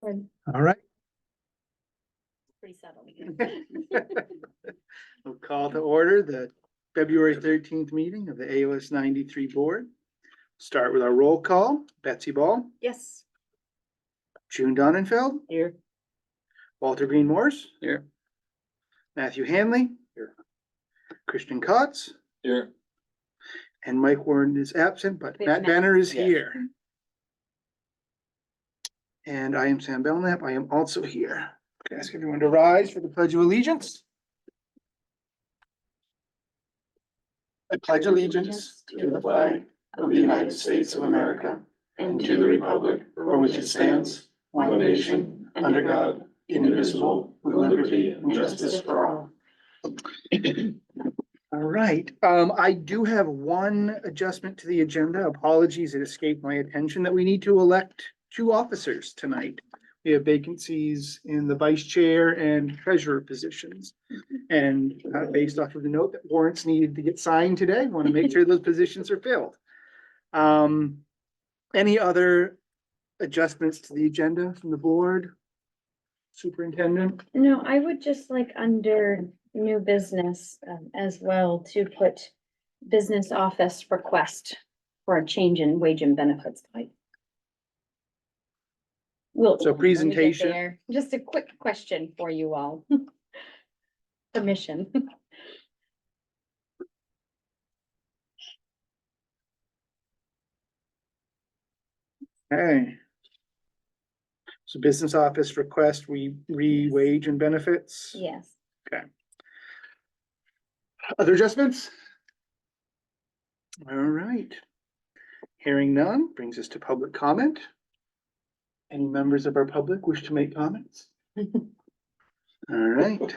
All right. Pretty subtle. We'll call to order the February 13th meeting of the AOS 93 board. Start with our roll call. Betsy Ball, Yes. June Donenfeld, Here. Walter Green Morse, Here. Matthew Hanley, Here. Christian Kotz, Here. and Mike Warren is absent, but We have Matt Matt. Benner is Yeah. here. And I am Sam Belknap. I am also here. Can I ask everyone to rise for the Pledge of Allegiance? I pledge allegiance to the flag of the United States of America and to the republic for which it stands, one nation, under God, indivisible, with liberty and justice for all. All right, I do have one adjustment to the agenda. Apologies, it escaped my attention that we need to elect two officers tonight. We have vacancies in the vice chair and treasurer positions. And based off of the note that warrants needed to get signed today, I want to make sure those positions are filled. Any other adjustments to the agenda from the board? Superintendent? No, I would just like under new business as well to put business office request for a change in wage and benefits type. Well, So presentation. there. Just a quick question for you all. Permission. Okay. So business office request, we re-wage and benefits. Yes. Other adjustments? All right. Hearing none brings us to public comment. Any members of our public wish to make comments? All right.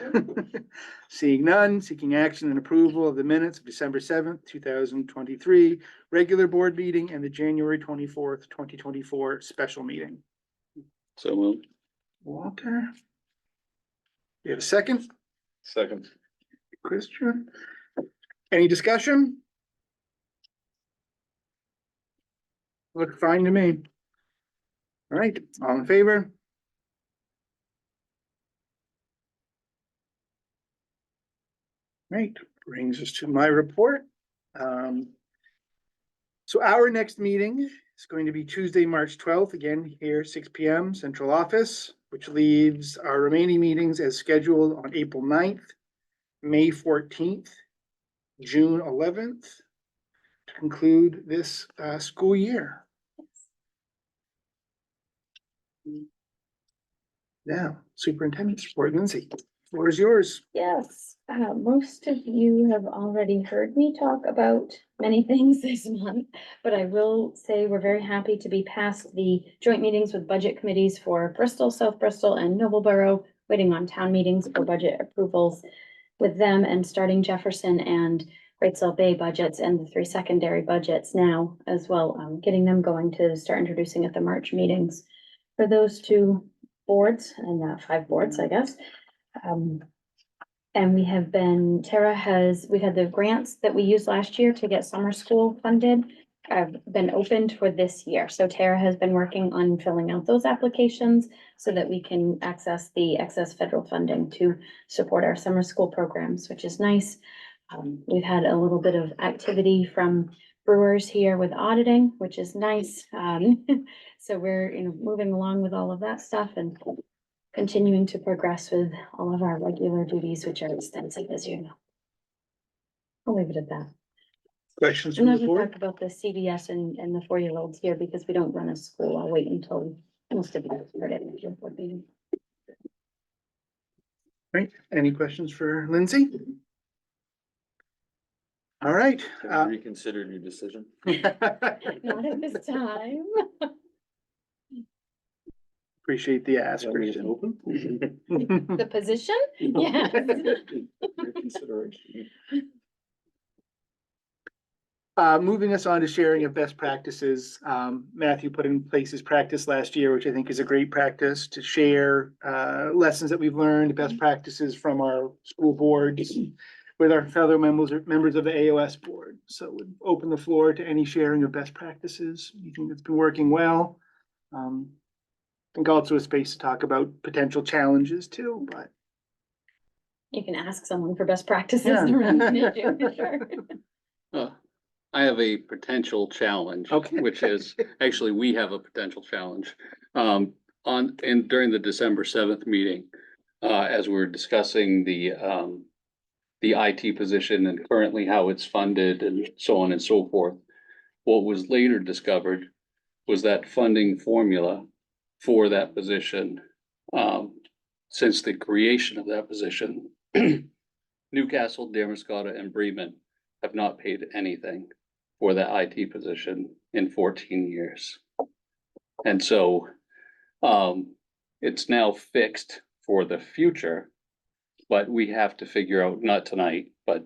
Seeing none, seeking action and approval of the minutes of December 7th, 2023, regular board meeting and the January 24th, 2024 special meeting. So moved. Walter? You have a second? Second. Christian? Any discussion? Look fine to me. All right, all in favor? Right, brings us to my report. So our next meeting is going to be Tuesday, March 12th, again here, 6 p.m. Central Office, which leaves our remaining meetings as scheduled on April 9th, May 14th, June 11th, to conclude this school year. Now, superintendent's report, Lindsay, floor is yours. Yes, most of you have already heard me talk about many things this month, but I will say we're very happy to be past the joint meetings with budget committees for Bristol, South Bristol, and Noblesboro, waiting on town meetings for budget approvals with them and starting Jefferson and Great Salt Bay budgets and the 3 secondary budgets now as well, getting them going to start introducing at the March meetings for those two boards and 5 boards, I guess. And we have been, we had the grants that we used last year to get summer school funded, been opened for this year. So Tara has been working on filling out those applications so that we can access the excess federal funding to support our summer school programs, which is nice. We've had a little bit of activity from brewers here with auditing, which is nice. So we're, moving along with all of that stuff and continuing to progress with all of our regular duties, which are extensive, as you know. I'll leave it at that. Questions I'm from not the gonna board? talk about the CVS and the 4-year-olds here because we don't run a school. I'll wait until most of you have heard it. At your board meeting. Right, any questions for Lindsay? All right. Have you reconsidered your decision? Not at this time. Appreciate the ask. Christian. Open? The position? Yes. Reconsideration. Moving us on to sharing of best practices. Matthew put in place his practice last year, which I think is a great practice to share lessons that we've learned, best practices from our school boards with our fellow members of the AOS board. So we'd open the floor to any sharing of best practices. You think it's been working well? think also a space to talk about potential challenges too, but. You can ask someone for best practices Yeah. around an issue, sure. I have a potential challenge. Okay. Which is, actually, we have a potential challenge. During the December 7th meeting, as we were discussing the IT position and currently how it's funded and so on and so forth. What was later discovered was that funding formula for that position, since the creation of that position, Newcastle, Damascotta, and Bremen have not paid anything for that IT position in 14 years. And so, it's now fixed for the future, but we have to figure out, not tonight, but,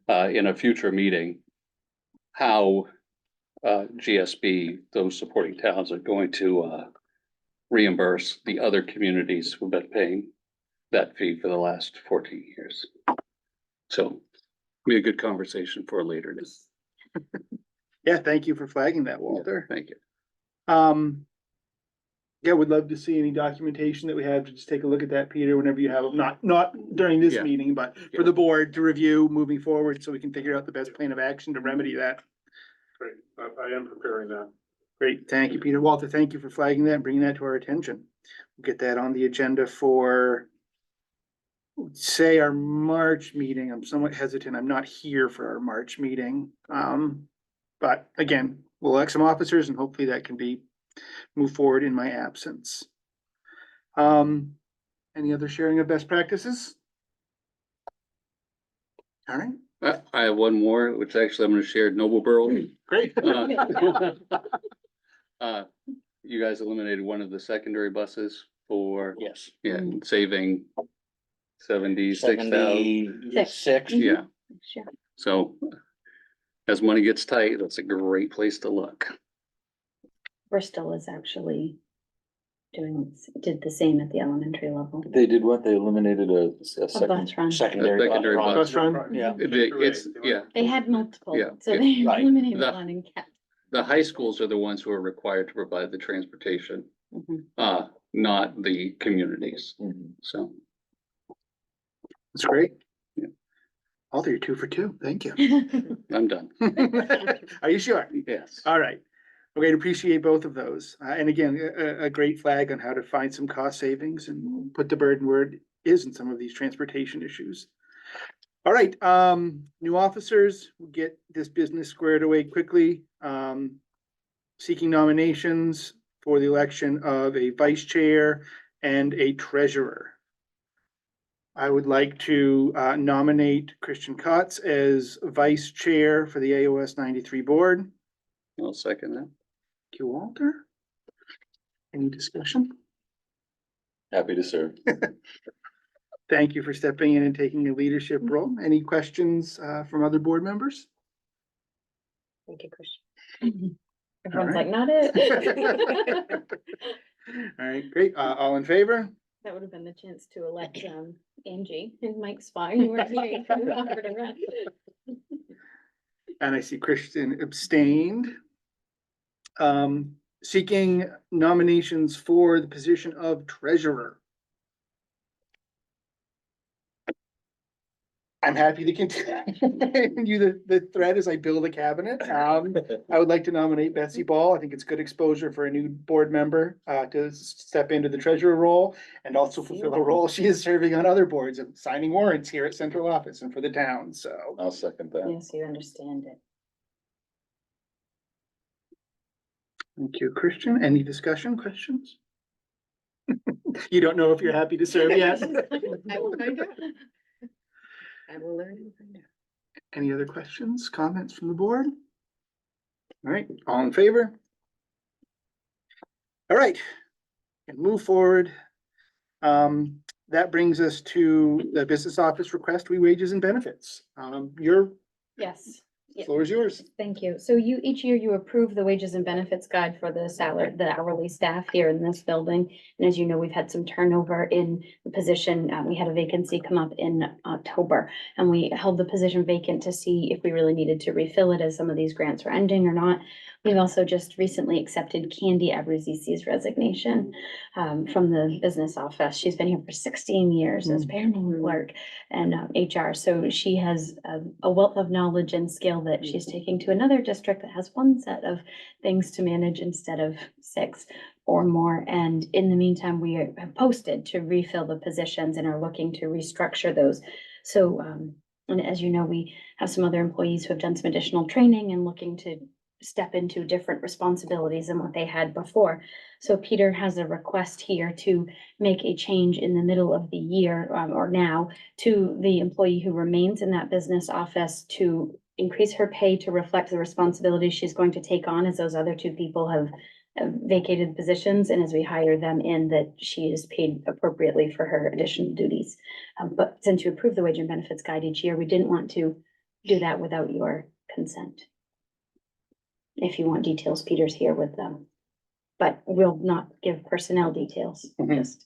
in a future meeting, how, GSB, those supporting towns are going to, reimburse the other communities who've been paying that fee for the last 14 years. So, be a good conversation for later. Yeah, thank you for flagging that, Walter. Thank you. Yeah, would love to see any documentation that we have to just take a look at that, Peter, whenever you have, not during this Yeah. meeting, but for the board to review moving forward, so we can figure out the best plan of action to remedy that. Great, I am preparing that. Great, thank you, Peter. Walter, thank you for flagging that and bringing that to our attention. We'll get that on the agenda for, say, our March meeting. I'm somewhat hesitant. I'm not here for our March meeting. But again, we'll elect some officers and hopefully that can be moved forward in my absence. Any other sharing of best practices? All right, I have one more, which actually I'm gonna share, Nobleboro. great. You guys eliminated one of the secondary buses for, Yes. yeah, saving 76,000. 76. Yeah, Sure. so as money gets tight, that's a great place to look. Bristol is actually did the same at the elementary level. They did what? They eliminated a A bus run. Secondary. Secondary run. Bus run? Yeah. It's, yeah, They had multiple, Yeah, so they right. eliminated The- one and kept. the high schools are the ones who are required to provide the transportation, Mhm. not the communities, Mhm. so. That's great. Yeah. Walter, you're 2 for 2. Thank you. I'm done. Are you sure? Yes. All right. Okay, appreciate both of those. And again, a great flag on how to find some cost savings and put the burden where it is in some of these transportation issues. All right, new officers, we'll get this business squared away quickly. Seeking nominations for the election of a vice chair and a treasurer. I would like to nominate Christian Kotz as vice chair for the AOS 93 board. I'll second that. Thank you, Walter. Any discussion? Happy to serve. Thank you for stepping in and taking a leadership role. Any questions from other board members? Thank you, Christian. Everyone's right. like, not it. All right, great. All in favor? That would have been the chance to elect Angie in Mike's spot. You weren't here. You could have offered a run. And I see Christian abstained. Seeking nominations for the position of treasurer. I'm happy to continue the thread as I build a cabinet. I would like to nominate Betsy Ball. I think it's good exposure for a new board member to step into the treasurer role and also fulfill a role she is serving on other boards and signing warrants here at central office and for the town, so. I'll second that. Yes, you understand it. Thank you, Christian. Any discussion, questions? You don't know if you're happy to serve yet? I will find out. I will learn and find out. Any other questions, comments from the board? All right, all in favor? All right, and move forward. That brings us to the business office request, wages and benefits. You're Yes, The floor is yours. Thank you. So each year you approve the wages and benefits guide for the hourly staff here in this building. And as you know, we've had some turnover in the position. We had a vacancy come up in October. And we held the position vacant to see if we really needed to refill it as some of these grants were ending or not. We've also just recently accepted Candy Abruzzesi's resignation from the business office. She's been here for 16 years as payroll clerk and HR. So she has a wealth of knowledge and skill that she's taking to another district that has one set of things to manage instead of 6 or more. And in the meantime, we have posted to refill the positions and are looking to restructure those. So, and as you know, we have some other employees who have done some additional training and looking to step into different responsibilities than what they had before. So Peter has a request here to make a change in the middle of the year, or now, to the employee who remains in that business office to increase her pay to reflect the responsibilities she's going to take on as those other 2 people have vacated positions, and as we hire them in, that she is paid appropriately for her additional duties. But since you approve the wage and benefits guide each year, we didn't want to do that without your consent. If you want details, Peter's here with them, but we'll not give personnel details, just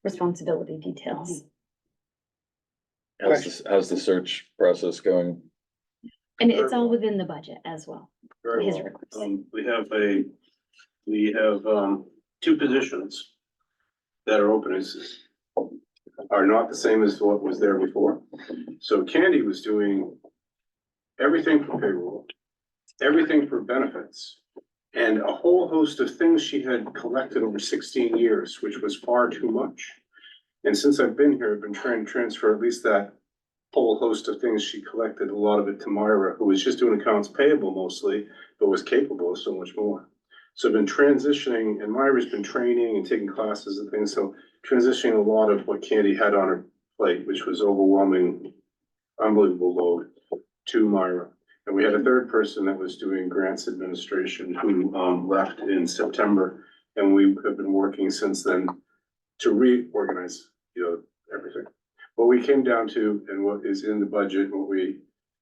responsibility details. How's the search process going? And it's all within the budget as well. Very His well. request. We have 2 positions that are open, are not the same as what was there before. So Candy was doing everything for payroll, everything for benefits, and a whole host of things she had collected over 16 years, which was far too much. And since I've been here, I've been trying to transfer at least that whole host of things she collected, a lot of it to Myra, who was just doing accounts payable mostly, but was capable of so much more. So I've been transitioning, and Myra's been training and taking classes and things, so transitioning a lot of what Candy had on her plate, which was overwhelming, unbelievable load, to Myra. And we had a third person that was doing grants administration who left in September, and we have been working since then to reorganize, everything. What we came down to and what is in the budget, what we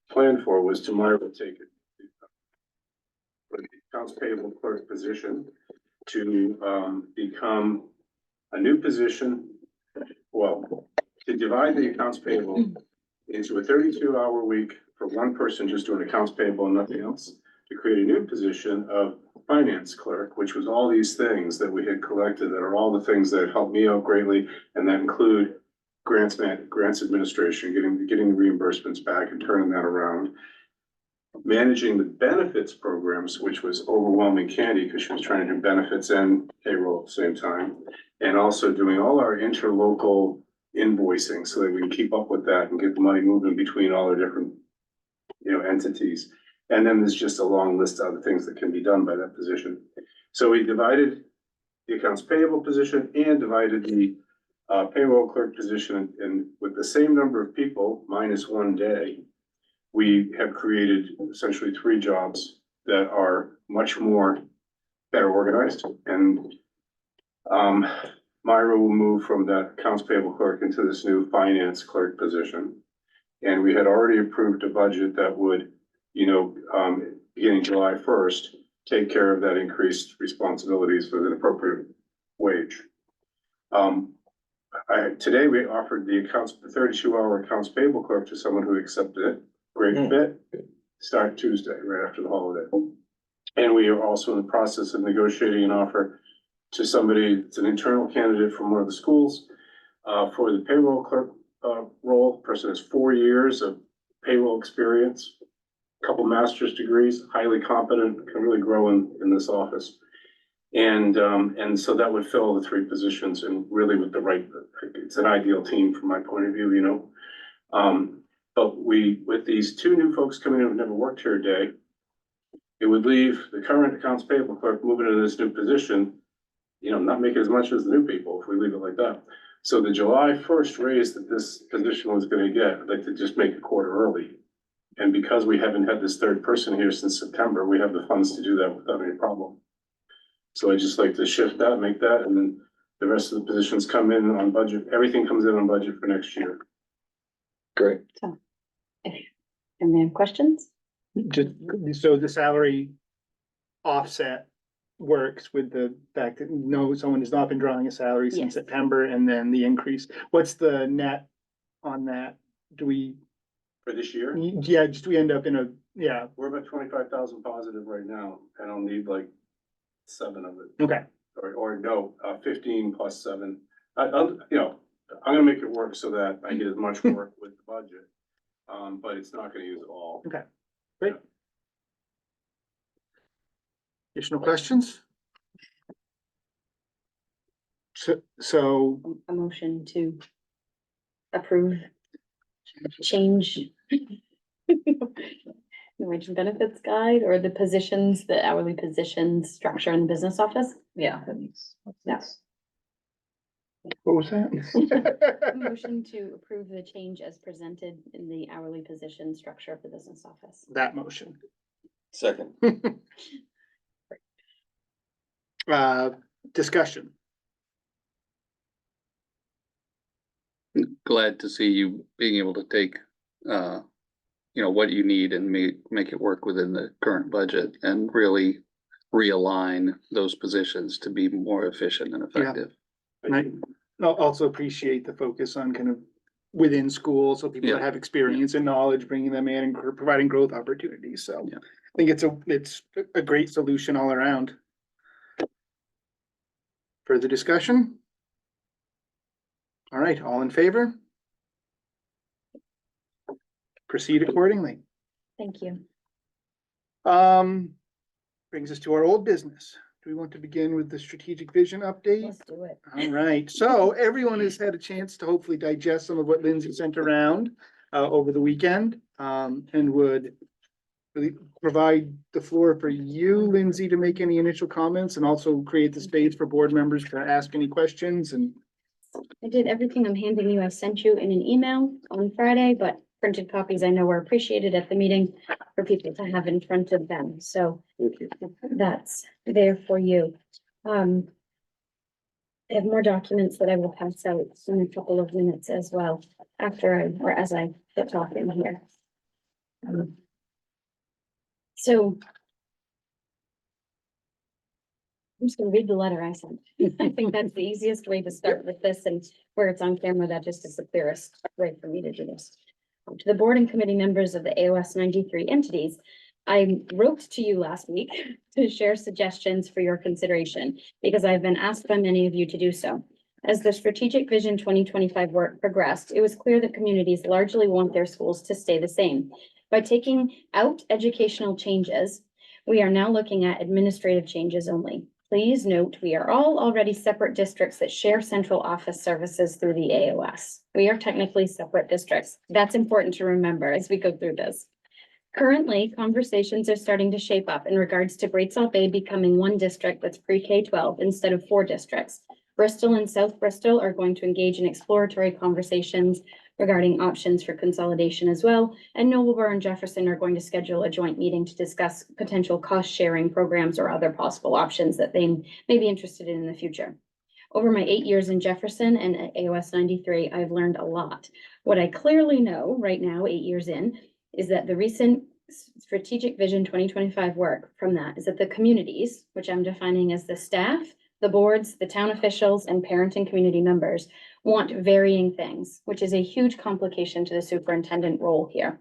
planned for was to Myra take it. For the accounts payable clerk position to become a new position. Well, to divide the accounts payable into a 32-hour week for one person just doing accounts payable and nothing else, to create a new position of finance clerk, which was all these things that we had collected that are all the things that helped me out greatly, and that include grants administration, getting reimbursements back and turning that around. Managing the benefits programs, which was overwhelming Candy because she was trying to do benefits and payroll at the same time. And also doing all our interlocal invoicing so that we can keep up with that and get the money moving between all our different, entities. And then there's just a long list of other things that can be done by that position. So we divided the accounts payable position and divided the payroll clerk position, and with the same number of people, minus 1 day, we have created essentially 3 jobs that are much more better organized. And Myra will move from that accounts payable clerk into this new finance clerk position. And we had already approved a budget that would, beginning July 1st, take care of that increased responsibilities with an appropriate wage. Today we offered the 32-hour accounts payable clerk to someone who accepted it. Great fit. Start Tuesday, right after the holiday. And we are also in the process of negotiating an offer to somebody, it's an internal candidate from one of the schools, for the payroll clerk role. Person has 4 years of payroll experience, a couple master's degrees, highly competent, can really grow in this office. And so that would fill the 3 positions, and really with the right, it's an ideal team from my point of view, But with these 2 new folks coming in who've never worked here a day, it would leave the current accounts payable clerk moving into this new position, not making as much as the new people if we leave it like that. So the July 1st raise that this position was gonna get, I'd like to just make a quarter early. And because we haven't had this third person here since September, we have the funds to do that without any problem. So I just like to shift that, make that, and then the rest of the positions come in on budget. Everything comes in on budget for next year. Great. Any questions? Just, so the salary offset works with the fact that no, someone has not been drawing a salary since Yes. September, and then the increase. What's the net on that? Do we, For this year, yeah, just we end up in a, yeah, we're about 25,000 positive right now, and I'll need like 7 of it, okay, or no, 15 plus 7. I'm gonna make it work so that I get as much work with the budget. But it's not gonna use it all. okay, great. Additional questions? So A motion to approve change. The wage and benefits guide or the positions, the hourly positions structure in the business office? Yeah. that makes sense. what was that? Motion to approve the change as presented in the hourly position structure of the business office. That motion. Second, Discussion. Glad to see you being able to take, what you need and make it work within the current budget and really realign those positions to be more efficient and effective. And I also appreciate the focus on kind of within school, so people that Yeah. have experience and knowledge, bringing them in and providing growth opportunities, so. Yeah. I think it's a great solution all around. Further discussion? All right, all in favor? Proceed accordingly. Thank you. Brings us to our old business. Do we want to begin with the strategic vision update? Let's do it. All right, so everyone has had a chance to hopefully digest some of what Lindsay sent around over the weekend, and would really provide the floor for you, Lindsay, to make any initial comments and also create the space for board members to ask any questions and. I did everything I'm handing you. I sent you in an email on Friday, but printed copies I know were appreciated at the meeting for people to have in front of them. So that's there for you. I have more documents that I will pass out in a couple of minutes as well, or as I get talking here. So I'm just gonna read the letter I sent. I think that's the easiest way to start with this, and where it's on camera, that just is the clearest way for me to do this. To the board and committee members of the AOS 93 entities, I wrote to you last week to share suggestions for your consideration, because I've been asked by many of you to do so. As the Strategic Vision 2025 work progressed, it was clear that communities largely want their schools to stay the same. By taking out educational changes, we are now looking at administrative changes only. Please note, we are all already separate districts that share central office services through the AOS. We are technically separate districts. That's important to remember as we go through this. Currently, conversations are starting to shape up in regards to Great Salt Bay becoming one district that's pre-K-12 instead of 4 districts. Bristol and South Bristol are going to engage in exploratory conversations regarding options for consolidation as well. And Noblesboro and Jefferson are going to schedule a joint meeting to discuss potential cost sharing programs or other possible options that they may be interested in the future. Over my 8 years in Jefferson and at AOS 93, I've learned a lot. What I clearly know right now, 8 years in, is that the recent Strategic Vision 2025 work from that is that the communities, which I'm defining as the staff, the boards, the town officials, and parent and community members, want varying things, which is a huge complication to the superintendent role here.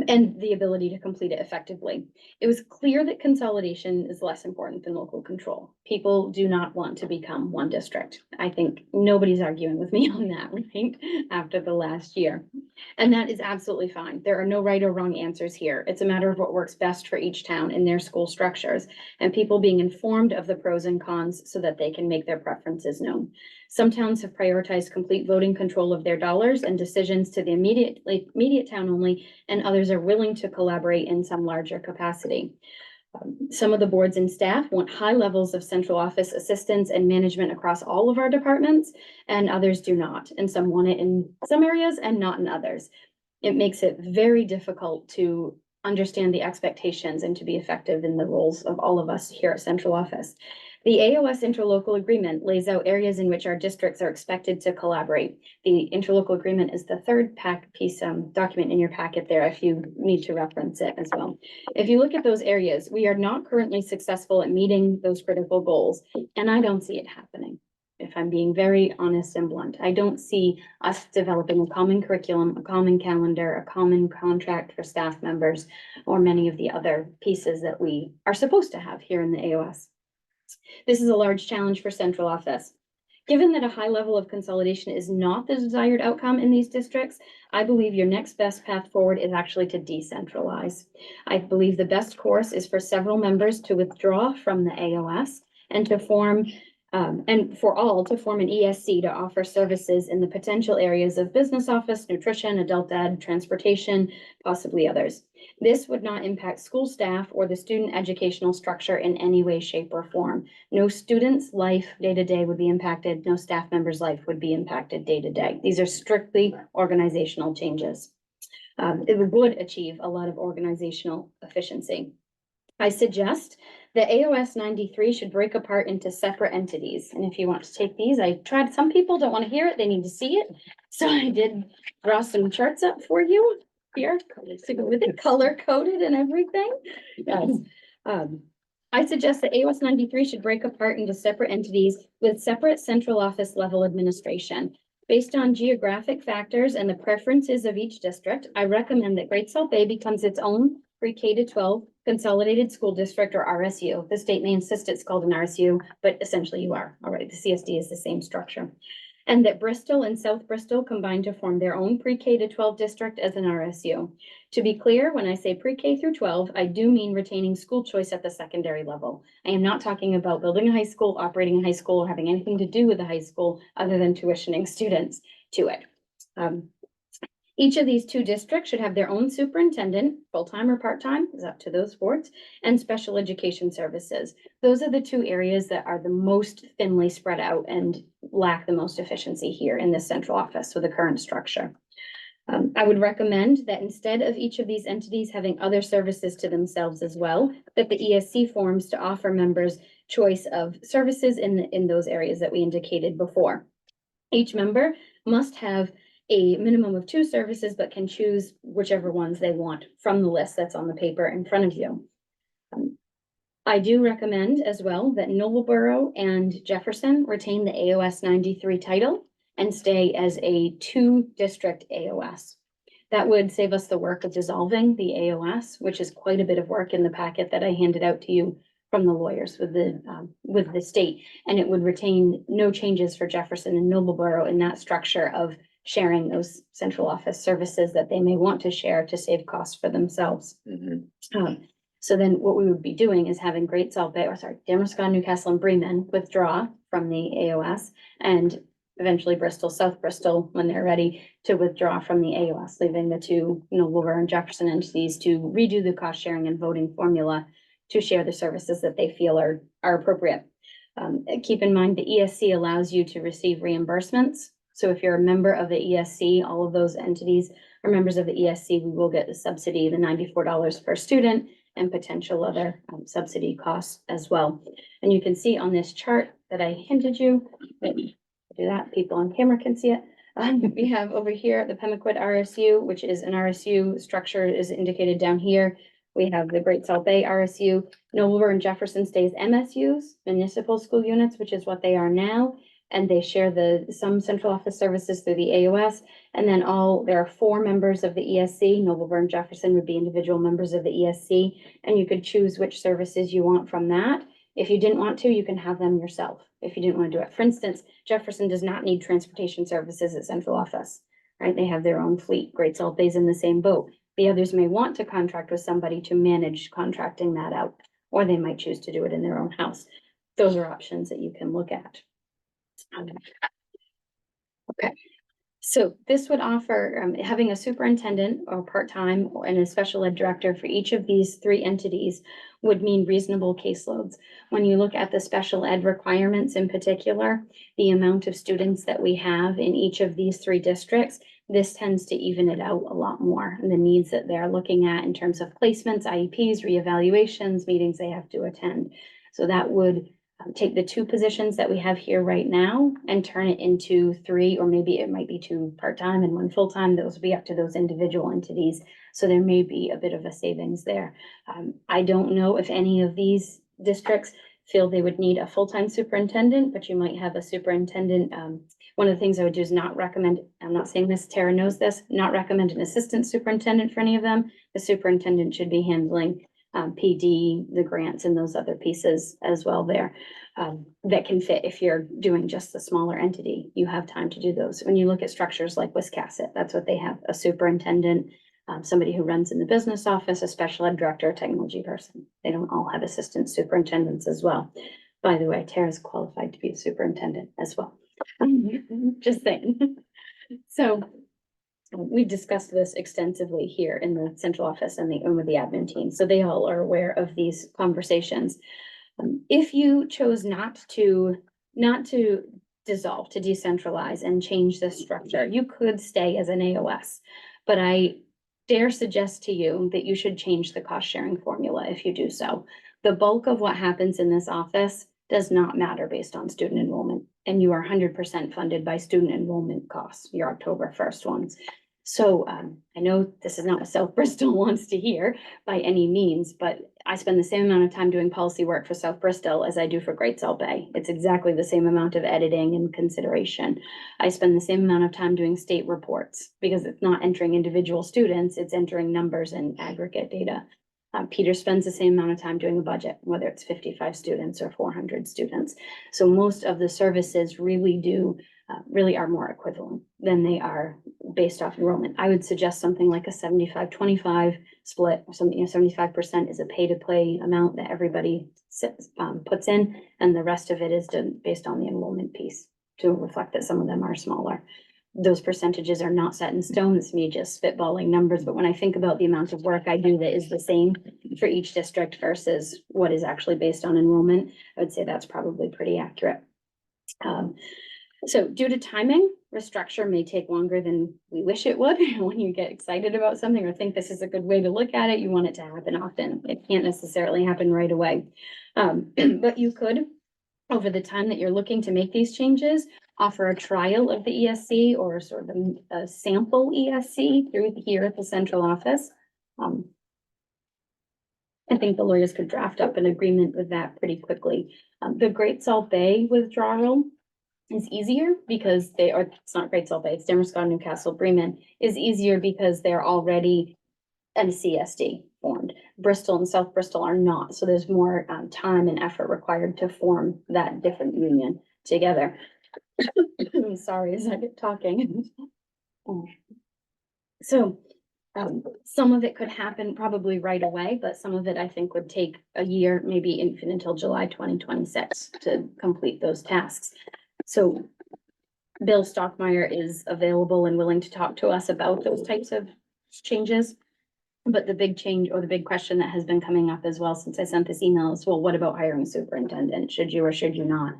And the ability to complete it effectively. It was clear that consolidation is less important than local control. People do not want to become one district. I think nobody's arguing with me on that, right? After the last year. And that is absolutely fine. There are no right or wrong answers here. It's a matter of what works best for each town in their school structures, and people being informed of the pros and cons so that they can make their preferences known. Some towns have prioritized complete voting control of their dollars and decisions to the immediate town only, and others are willing to collaborate in some larger capacity. Some of the boards and staff want high levels of central office assistance and management across all of our departments, and others do not. And some want it in some areas and not in others. It makes it very difficult to understand the expectations and to be effective in the roles of all of us here at central office. The AOS interlocal agreement lays out areas in which our districts are expected to collaborate. The interlocal agreement is the third document in your packet there, if you need to reference it as well. If you look at those areas, we are not currently successful at meeting those critical goals, and I don't see it happening. If I'm being very honest and blunt, I don't see us developing a common curriculum, a common calendar, a common contract for staff members, or many of the other pieces that we are supposed to have here in the AOS. This is a large challenge for central office. Given that a high level of consolidation is not the desired outcome in these districts, I believe your next best path forward is actually to decentralize. I believe the best course is for several members to withdraw from the AOS and to form and for all to form an ESC to offer services in the potential areas of business office, nutrition, adult ed, transportation, possibly others. This would not impact school staff or the student educational structure in any way, shape, or form. No student's life day-to-day would be impacted. No staff member's life would be impacted day-to-day. These are strictly organizational changes. It would achieve a lot of organizational efficiency. I suggest that AOS 93 should break apart into separate entities. And if you want to take these, I tried, some people don't want to hear it, they need to see it. So I did draw some charts up for you here, so with it color coded and everything. Yes. I suggest that AOS 93 should break apart into separate entities with separate central office level administration. Based on geographic factors and the preferences of each district, I recommend that Great Salt Bay becomes its own pre-K to 12 consolidated school district, or RSU. The state may insist it's called an RSU, but essentially you are. All right, the CSD is the same structure. And that Bristol and South Bristol combine to form their own pre-K to 12 district as an RSU. To be clear, when I say pre-K through 12, I do mean retaining school choice at the secondary level. I am not talking about building a high school, operating a high school, or having anything to do with the high school other than tuitioning students to it. Each of these two districts should have their own superintendent, full-time or part-time, is up to those boards, and special education services. Those are the two areas that are the most thinly spread out and lack the most efficiency here in this central office with the current structure. I would recommend that instead of each of these entities having other services to themselves as well, that the ESC forms to offer members choice of services in those areas that we indicated before. Each member must have a minimum of 2 services, but can choose whichever ones they want from the list that's on the paper in front of you. I do recommend as well that Noblesboro and Jefferson retain the AOS 93 title and stay as a 2-district AOS. That would save us the work of dissolving the AOS, which is quite a bit of work in the packet that I handed out to you from the lawyers with the state. And it would retain no changes for Jefferson and Noblesboro in that structure of sharing those central office services that they may want to share to save costs for themselves. So then what we would be doing is having Great Salt Bay, Damerscott, Newcastle, and Bremen withdraw from the AOS, and eventually Bristol, South Bristol, when they're ready to withdraw from the AOS, leaving the 2 Noblesboro and Jefferson entities to redo the cost sharing and voting formula to share the services that they feel are appropriate. Keep in mind, the ESC allows you to receive reimbursements. So if you're a member of the ESC, all of those entities are members of the ESC, we will get the subsidy, the $94 per student, and potential other subsidy costs as well. And you can see on this chart that I hinted you, do that, people on camera can see it. We have over here the Pemaquid RSU, which is an RSU structure is indicated down here. We have the Great Salt Bay RSU. Noblesboro and Jefferson stays MSUs, municipal school units, which is what they are now. And they share some central office services through the AOS. And then there are 4 members of the ESC. Noblesboro and Jefferson would be individual members of the ESC. And you could choose which services you want from that. If you didn't want to, you can have them yourself if you didn't want to do it. For instance, Jefferson does not need transportation services at central office, right? They have their own fleet. Great Salt Bay's in the same boat. The others may want to contract with somebody to manage contracting that out, or they might choose to do it in their own house. Those are options that you can look at. Okay, so this would offer having a superintendent or part-time and a special ed director for each of these 3 entities would mean reasonable caseloads. When you look at the special ed requirements in particular, the amount of students that we have in each of these 3 districts, this tends to even it out a lot more, and the needs that they're looking at in terms of placements, IEPs, reevaluations, meetings they have to attend. So that would take the 2 positions that we have here right now and turn it into 3, or maybe it might be 2 part-time and 1 full-time. Those will be up to those individual entities. So there may be a bit of a savings there. I don't know if any of these districts feel they would need a full-time superintendent, but you might have a superintendent. One of the things I would do is not recommend, I'm not saying this, Tara knows this, not recommend an assistant superintendent for any of them. The superintendent should be handling PD, the grants and those other pieces as well there. That can fit if you're doing just the smaller entity. You have time to do those. When you look at structures like Wiscasset, that's what they have, a superintendent, somebody who runs in the business office, a special ed director, a technology person. They don't all have assistant superintendents as well. By the way, Tara's qualified to be a superintendent as well. Just saying. So we've discussed this extensively here in the central office and with the admin team, so they all are aware of these conversations. If you chose not to dissolve, to decentralize and change this structure, you could stay as an AOS. But I dare suggest to you that you should change the cost sharing formula if you do so. The bulk of what happens in this office does not matter based on student enrollment, and you are 100% funded by student enrollment costs, your October 1st ones. So I know this is not what South Bristol wants to hear by any means, but I spend the same amount of time doing policy work for South Bristol as I do for Great Salt Bay. It's exactly the same amount of editing and consideration. I spend the same amount of time doing state reports because it's not entering individual students, it's entering numbers and aggregate data. Peter spends the same amount of time doing a budget, whether it's 55 students or 400 students. So most of the services really are more equivalent than they are based off enrollment. I would suggest something like a 75-25 split, or something, 75% is a pay to play amount that everybody puts in, and the rest of it is done based on the enrollment piece to reflect that some of them are smaller. Those percentages are not set in stone. It's me just spitballing numbers, but when I think about the amount of work I do that is the same for each district versus what is actually based on enrollment, I would say that's probably pretty accurate. So due to timing, restructure may take longer than we wish it would. When you get excited about something or think this is a good way to look at it, you want it to happen often. It can't necessarily happen right away. But you could, over the time that you're looking to make these changes, offer a trial of the ESC or sort of a sample ESC through here at the central office. I think the lawyers could draft up an agreement with that pretty quickly. The Great Salt Bay withdrawal is easier because it's not Great Salt Bay, it's Damerscott, Newcastle, Bremen, is easier because they're already a CSD formed. Bristol and South Bristol are not, so there's more time and effort required to form that different union together. I'm sorry as I get talking. So some of it could happen probably right away, but some of it I think would take a year, maybe even until July 2026 to complete those tasks. So Bill Stockmeyer is available and willing to talk to us about those types of changes. But the big change or the big question that has been coming up as well since I sent this email is, well, what about hiring a superintendent? Should you or should you not?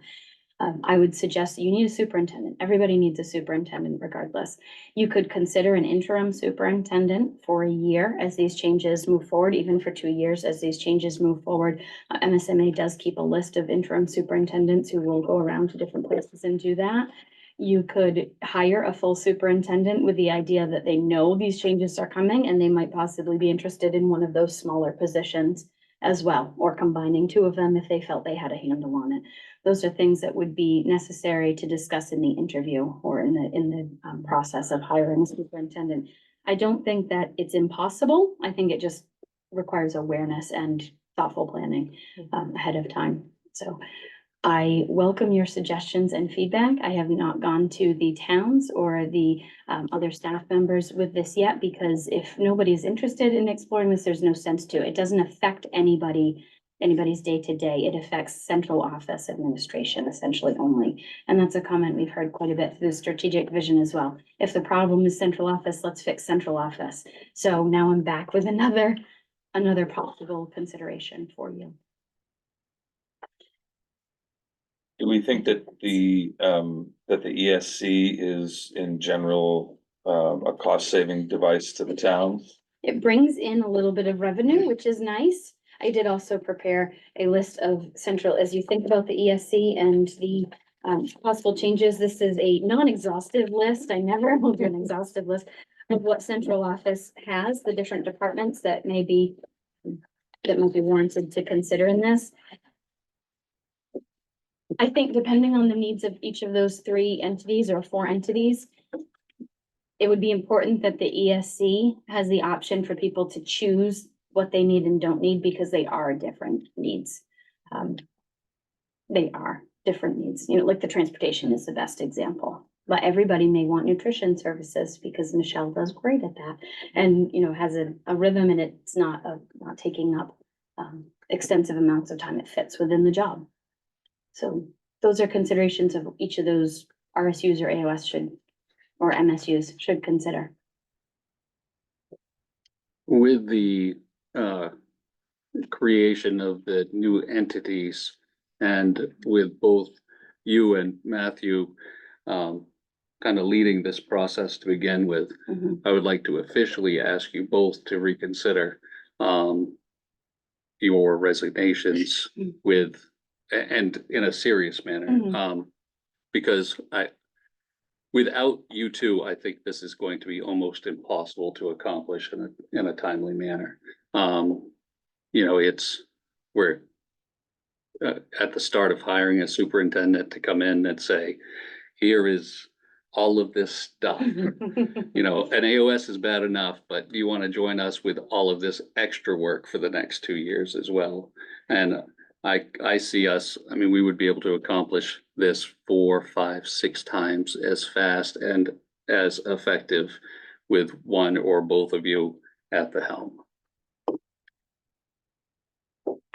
I would suggest that you need a superintendent. Everybody needs a superintendent regardless. You could consider an interim superintendent for a year as these changes move forward, even for 2 years as these changes move forward. MSMA does keep a list of interim superintendents who will go around to different places and do that. You could hire a full superintendent with the idea that they know these changes are coming and they might possibly be interested in one of those smaller positions as well, or combining 2 of them if they felt they had a handle on it. Those are things that would be necessary to discuss in the interview or in the process of hiring a superintendent. I don't think that it's impossible. I think it just requires awareness and thoughtful planning ahead of time. So I welcome your suggestions and feedback. I have not gone to the towns or the other staff members with this yet, because if nobody's interested in exploring this, there's no sense to it. It doesn't affect anybody's day-to-day. It affects central office administration essentially only. And that's a comment we've heard quite a bit through the strategic vision as well. If the problem is central office, let's fix central office. So now I'm back with another possible consideration for you. Do we think that the ESC is in general a cost saving device to the towns? It brings in a little bit of revenue, which is nice. I did also prepare a list of central, as you think about the ESC and the possible changes. This is a non-exhaustive list. I never will do an exhaustive list of what central office has, the different departments that might be warranted to consider in this. I think depending on the needs of each of those 3 entities or 4 entities, it would be important that the ESC has the option for people to choose what they need and don't need, because they are different needs. They are different needs, you know, like the transportation is the best example. But everybody may want nutrition services because Michelle does great at that and, you know, has a rhythm, and it's not taking up extensive amounts of time. It fits within the job. So those are considerations of each of those RSUs or AOS or MSUs should consider. With the creation of the new entities and with both you and Matthew kind of leading this process to begin with, I would like to officially ask you both to reconsider your resignations and in a serious manner. Because without you two, I think this is going to be almost impossible to accomplish in a timely manner. You know, we're at the start of hiring a superintendent to come in and say, here is all of this stuff. You know, an AOS is bad enough, but do you want to join us with all of this extra work for the next 2 years as well? And I see us, I mean, we would be able to accomplish this 4, 5, 6 times as fast and as effective with one or both of you at the helm.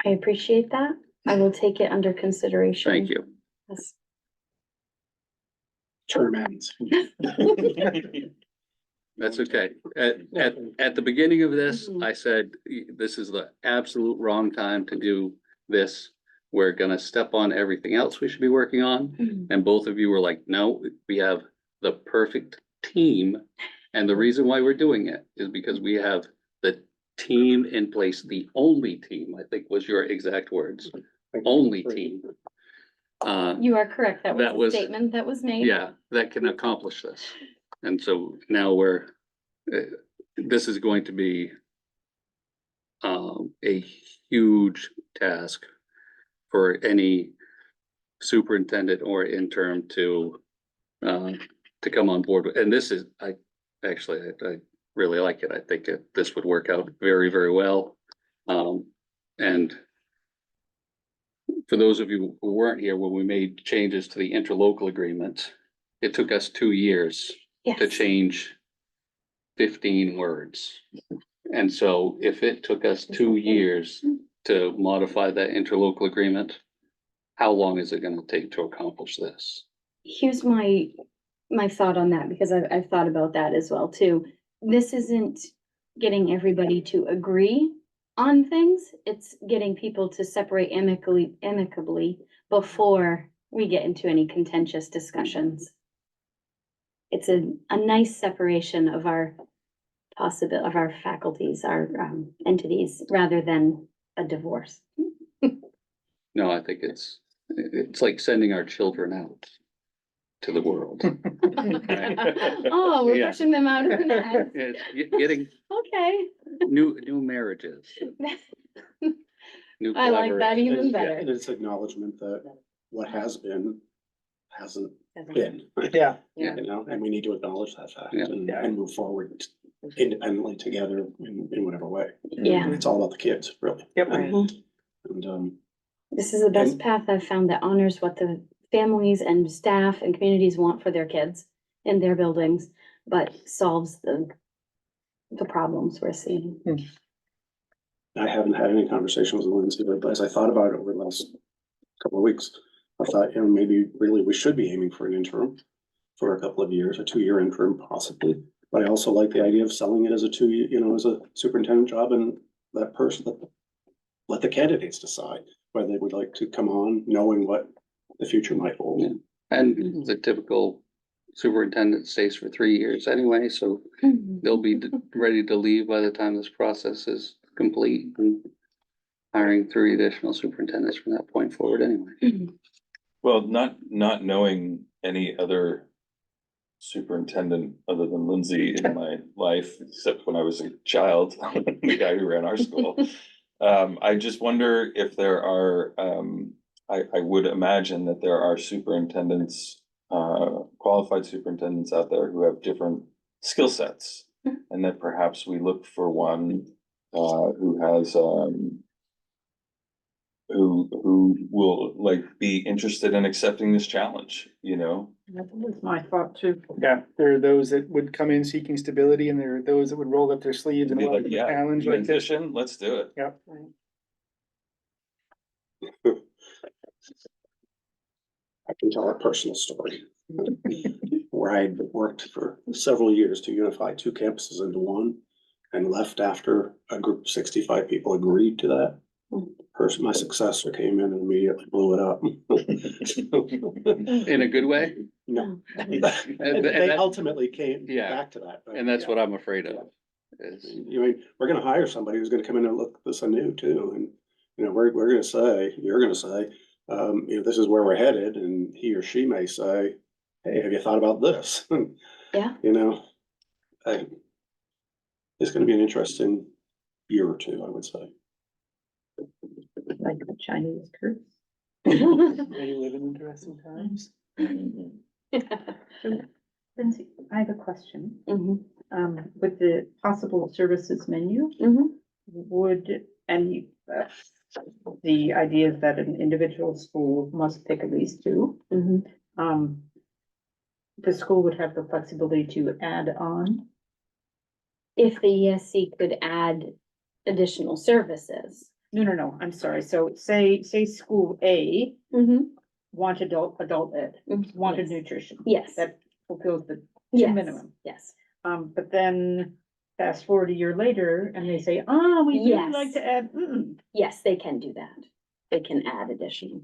I appreciate that. I will take it under consideration. Thank you. Yes. Term ends. That's okay. At the beginning of this, I said, this is the absolute wrong time to do this. We're gonna step on everything else we should be working on. And both of you were like, no, we have the perfect team. And the reason why we're doing it is because we have the team in place, the only team, I think was your exact words, only team. You are correct. That That was was- a statement that was made. Yeah, that can accomplish this. And so now this is going to be a huge task for any superintendent or interim to come on board with. And this is, I really like it. I think this would work out very, very well. And for those of you who weren't here when we made changes to the interlocal agreement, it took us 2 years to Yes. change 15 words. And so if it took us 2 years to modify that interlocal agreement, how long is it gonna take to accomplish this? Here's my thought on that, because I've thought about that as well too. This isn't getting everybody to agree on things. It's getting people to separate amicably before we get into any contentious discussions. It's a nice separation of our faculties, our entities, rather than a divorce. No, I think it's like sending our children out to the world. Oh, we're Yeah. pushing them out of the nest. It's getting Okay. new marriages. New I like that collaborations. even Yeah. better. And it's acknowledgement that what has been hasn't been, Yeah. Yeah. you know, and we need to acknowledge that fact Yeah. and move forward independently together in whatever way. Yeah. It's all about the kids, really. Yep. Mhm. And, This is the best And- path I've found that honors what the families and staff and communities want for their kids in their buildings, but solves the problems we're seeing. I haven't had any conversations with Lindsay, but as I thought about it over the last couple of weeks, I thought, you know, maybe really we should be aiming for an interim for a couple of years, a 2-year interim possibly. But I also like the idea of selling it as a as a superintendent job, and that person, let the candidates decide whether they would like to come on, knowing what the future might hold. Yeah. And the typical superintendent stays for 3 years anyway, so they'll be ready to leave by the time this process is complete. And hiring 3 additional superintendents from that point forward anyway. Well, not knowing any other superintendent other than Lindsay in my life, except when I was a child, the guy who ran our school. I just wonder if there are, I would imagine that there are superintendents, qualified superintendents out there who have different skill sets. And that perhaps we look for one, who has, who will like be interested in accepting this challenge, you know? That was my thought too. Yeah, there are those that would come in seeking stability and there are those that would roll up their sleeves and Be welcome like, a yeah, challenge like this. transition, let's do it. Yep. I can tell a personal story. Where I worked for several years to unify 2 campuses into one and left after a group of 65 people agreed to that. Person, my successor came in and immediately blew it up. In a good way, No, And they that- ultimately came Yeah. back to that. but and that's yeah. what I'm afraid of. Is, You mean, we're gonna hire somebody who's gonna come in and look this anew too, and, you know, we're gonna say, you're gonna say, you know, this is where we're headed, and he or she may say, hey, have you thought about this? Yeah. You know, it's gonna be an interesting year or two, I would say. Like the Chinese curse. They live in interesting times. Lindsay, I have a question. Mhm, With the possible services menu, mhm. would any, the idea that an individual school must pick at least 2, Mhm. the school would have the flexibility to add on. If the ESC could add additional services. No, I'm sorry. So say school A Mhm. wanted adult ed, wanted Yes. nutrition. Yes, That fulfills the yes, minimum. yes, But then fast forward a year later and they say, we'd really like Yes. to add, yes, they can do that. They can add additional.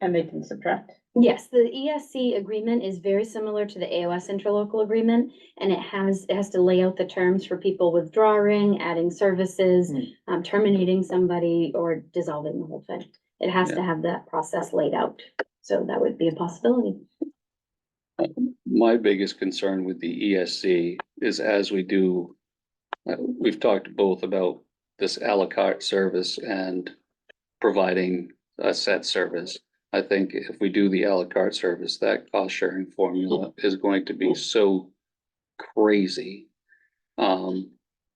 and they can subtract. Yes, the ESC agreement is very similar to the AOS interlocal agreement, and it has to lay out the terms for people withdrawing, adding services, terminating somebody, or dissolving the whole thing. It has to have that process laid out, so that would be a possibility. my biggest concern with the ESC is as we do, we've talked both about this à la carte service and providing a set service. I think if we do the à la carte service, that cost sharing formula is going to be so crazy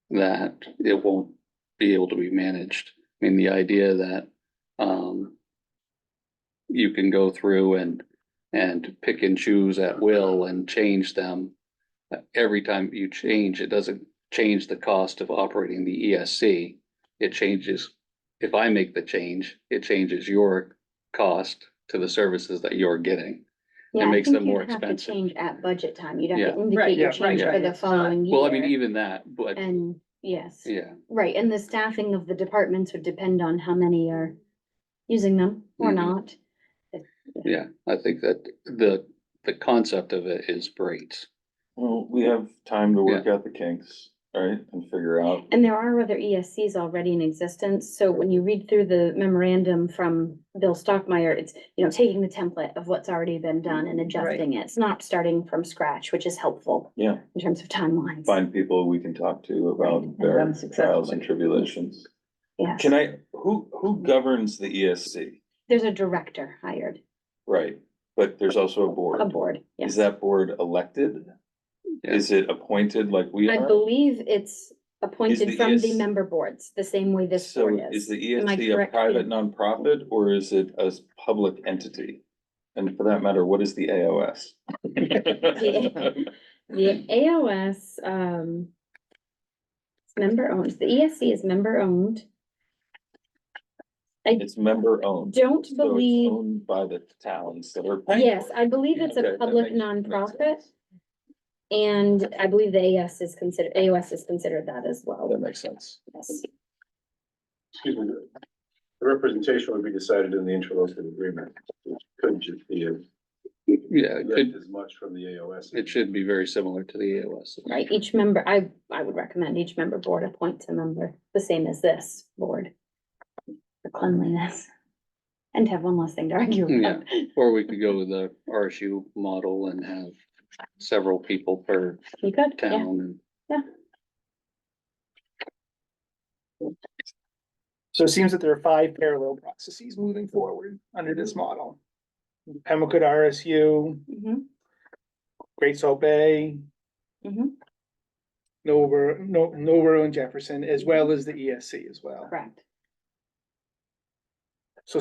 that it won't be able to be managed. I mean, the idea that you can go through and pick and choose at will and change them. Every time you change, it doesn't change the cost of operating the ESC. It changes, if I make the change, it changes your cost to the services that you're getting. Yeah, I makes think them more you'd have to expensive. change at budget time. You'd have Yeah. to indicate Right, your yeah, change right, for the right. following year. Well, I mean, even that, but And yes, yeah, right, and the staffing of the departments would depend on how many are using them or Mhm. not. yeah, I think that the concept of it is great. Well, we have time to work out the kinks, right, and figure out. And there are other ESCs already in existence, so when you read through the memorandum from Bill Stockmeyer, it's, taking the template of what's already been done and adjusting it. It's not starting from scratch, which is helpful Yeah, in terms of timelines. find people we can talk to about Right, and their run trials and successfully. tribulations. Yes, Who governs the ESC? there's a director hired, Right, but there's also a board. a board, Is yes. that board elected? Yeah. Is it appointed like we I are? believe it's appointed the from the ES member boards, the same way this So board is is. the Am I ESC a correct private in- nonprofit or is it a public entity? And for that matter, what is the AOS? The AOS, it's member owned, the ESC is member owned. It's member owned. Don't So it's believe, owned by the towns that are paying. yes, for it. I believe it's Okay, a that public makes nonprofit. sense. And I believe the AOS is considered that as well. That makes sense. Yes. Excuse me, the representation would be decided in the interlocal agreement. It couldn't just be Yeah, it could, as much from the AOS. it should be very similar to the AOS. Right, each member, I would recommend each member board appoints a member, the same as this board. cleanliness. And have one less thing to argue Yeah. about. Or we could go with the RSU model and have several people per You could, yeah. town and. So it seems that there are 5 parallel processes moving forward under this model. Pembroke RSU, Mhm, Great Salt Bay, mhm, Noblesboro and Jefferson, as well as the ESC as well. correct. So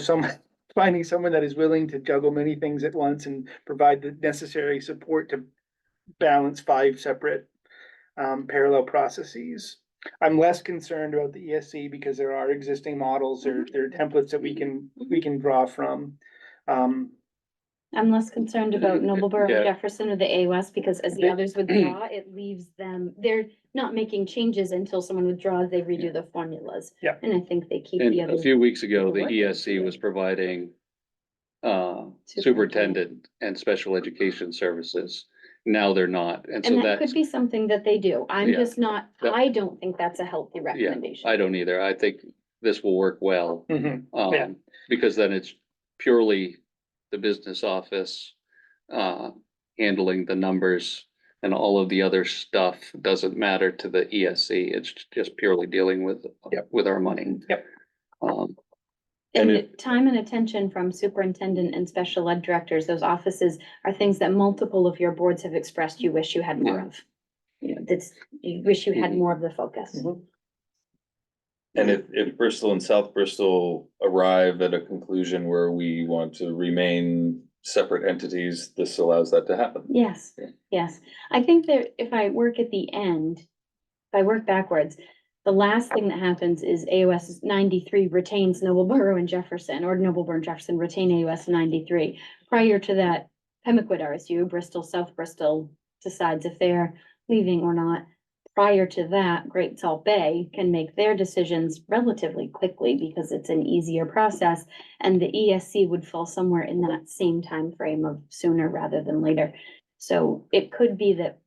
finding someone that is willing to juggle many things at once and provide the necessary support to balance 5 separate parallel processes. I'm less concerned about the ESC because there are existing models, there are templates that we can draw from. I'm less concerned about Noblesboro Yeah. and Jefferson or the AOS because as the others withdraw, it leaves them, they're not making changes until someone withdraws, they redo the formulas. Yeah. And I think they keep And the a others. few weeks ago, the What? ESC was providing superintendent and special education services. Now they're not, and so And that that's, could be something that they do. I'm Yeah. just not, Yep. I don't think that's a healthy recommendation. I don't either. I think this will work well. Mhm. Yeah. Because then it's purely the business office, handling the numbers and all of the other stuff doesn't matter to the ESC. It's just purely dealing with, Yep. with our money. Yep. And And time and attention from superintendent and special ed directors, those offices are things that multiple of your boards have expressed you wish you had more Yeah. of. You know, that's, you wish you had Mhm. more of the focus. Mhm. And if Bristol and South Bristol arrive at a conclusion where we want to remain separate entities, this allows that to happen. Yes, Yeah. yes. I think that if I work at the end, if I work backwards, the last thing that happens is AOS 93 retains Noblesboro and Jefferson, or Noblesboro and Jefferson retain AOS 93. Prior to that, Pemaquid RSU, Bristol, South Bristol decides if they're leaving or not. Prior to that, Great Salt Bay can make their decisions relatively quickly because it's an easier process. And the ESC would fall somewhere in that same time frame of sooner rather than later. So it could be that